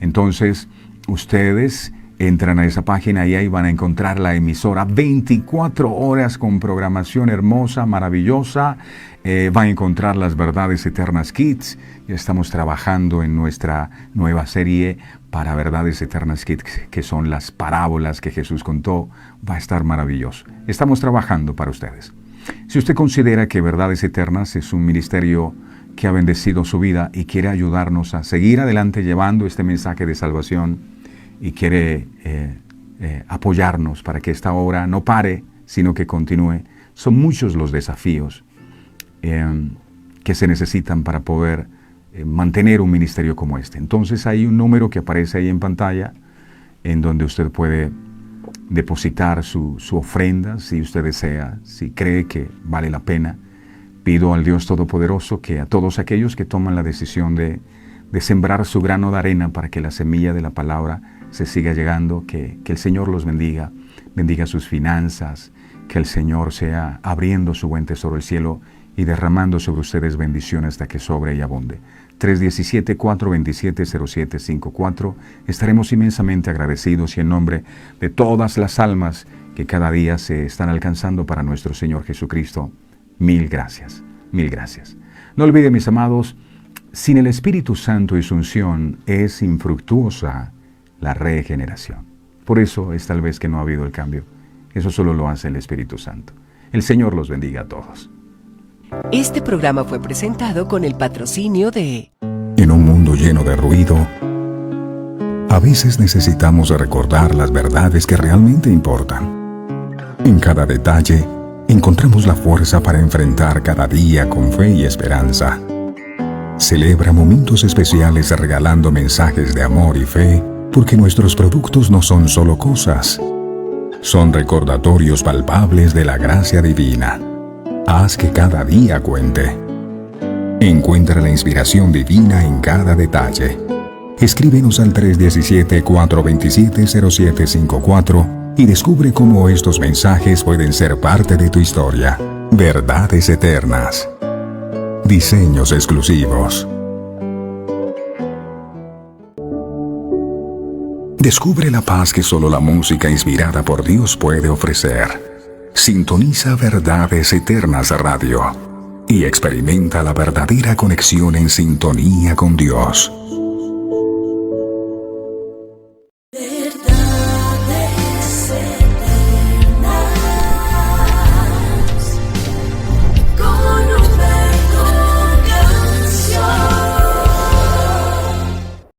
Entonces, ustedes Entran a esa página y ahí van a encontrar la emisora 24 horas con programación hermosa, maravillosa. Van a encontrar las Verdades Eternas Kids. Ya estamos trabajando en nuestra nueva serie para Verdades Eternas Kids, que son las parábolas que Jesús contó. Va a estar maravilloso. Estamos trabajando para ustedes. Si usted considera que Verdades Eternas es un ministerio que ha bendecido su vida y quiere ayudarnos a seguir adelante llevando este mensaje de salvación, y quiere apoyarnos para que esta obra no pare, sino que continúe. Son muchos los desafíos que se necesitan para poder mantener un ministerio como este. Entonces hay un número que aparece ahí en pantalla, en donde usted puede depositar su ofrenda, si usted desea, si cree que vale la pena. Pido al Dios Todopoderoso que a todos aquellos que toman la decisión de sembrar su grano de arena para que la semilla de la palabra se siga llegando, que el Señor los bendiga sus finanzas, que el Señor sea abriendo su buen tesoro del cielo y derramando sobre ustedes bendiciones hasta que sobre y abunde. 317-427-0754. Estaremos inmensamente agradecidos y en nombre de todas las almas que cada día se están alcanzando para nuestro Señor Jesucristo, mil gracias, mil gracias. No olviden, mis amados, sin el Espíritu Santo y su unción es infructuosa la regeneración. Por eso es tal vez que no ha habido el cambio. Eso solo lo hace el Espíritu Santo. El Señor los bendiga a todos. Este programa fue presentado con el patrocinio de... En un mundo lleno de ruido, a veces necesitamos recordar las verdades que realmente importan. En cada detalle, encontramos la fuerza para enfrentar cada día con fe y esperanza. Celebra momentos especiales regalando mensajes de amor y fe, porque nuestros productos no son solo cosas, son recordatorios palpables de la gracia divina. Haz que cada día cuente. Encuentra la inspiración divina en cada detalle. Escríbenos al 317-427-0754 y descubre cómo estos mensajes pueden ser parte de tu historia. Verdades Eternas. Diseños exclusivos. Descubre la paz que solo la música inspirada por Dios puede ofrecer. Sintoniza Verdades Eternas Radio y experimenta la verdadera conexión en sintonía con Dios.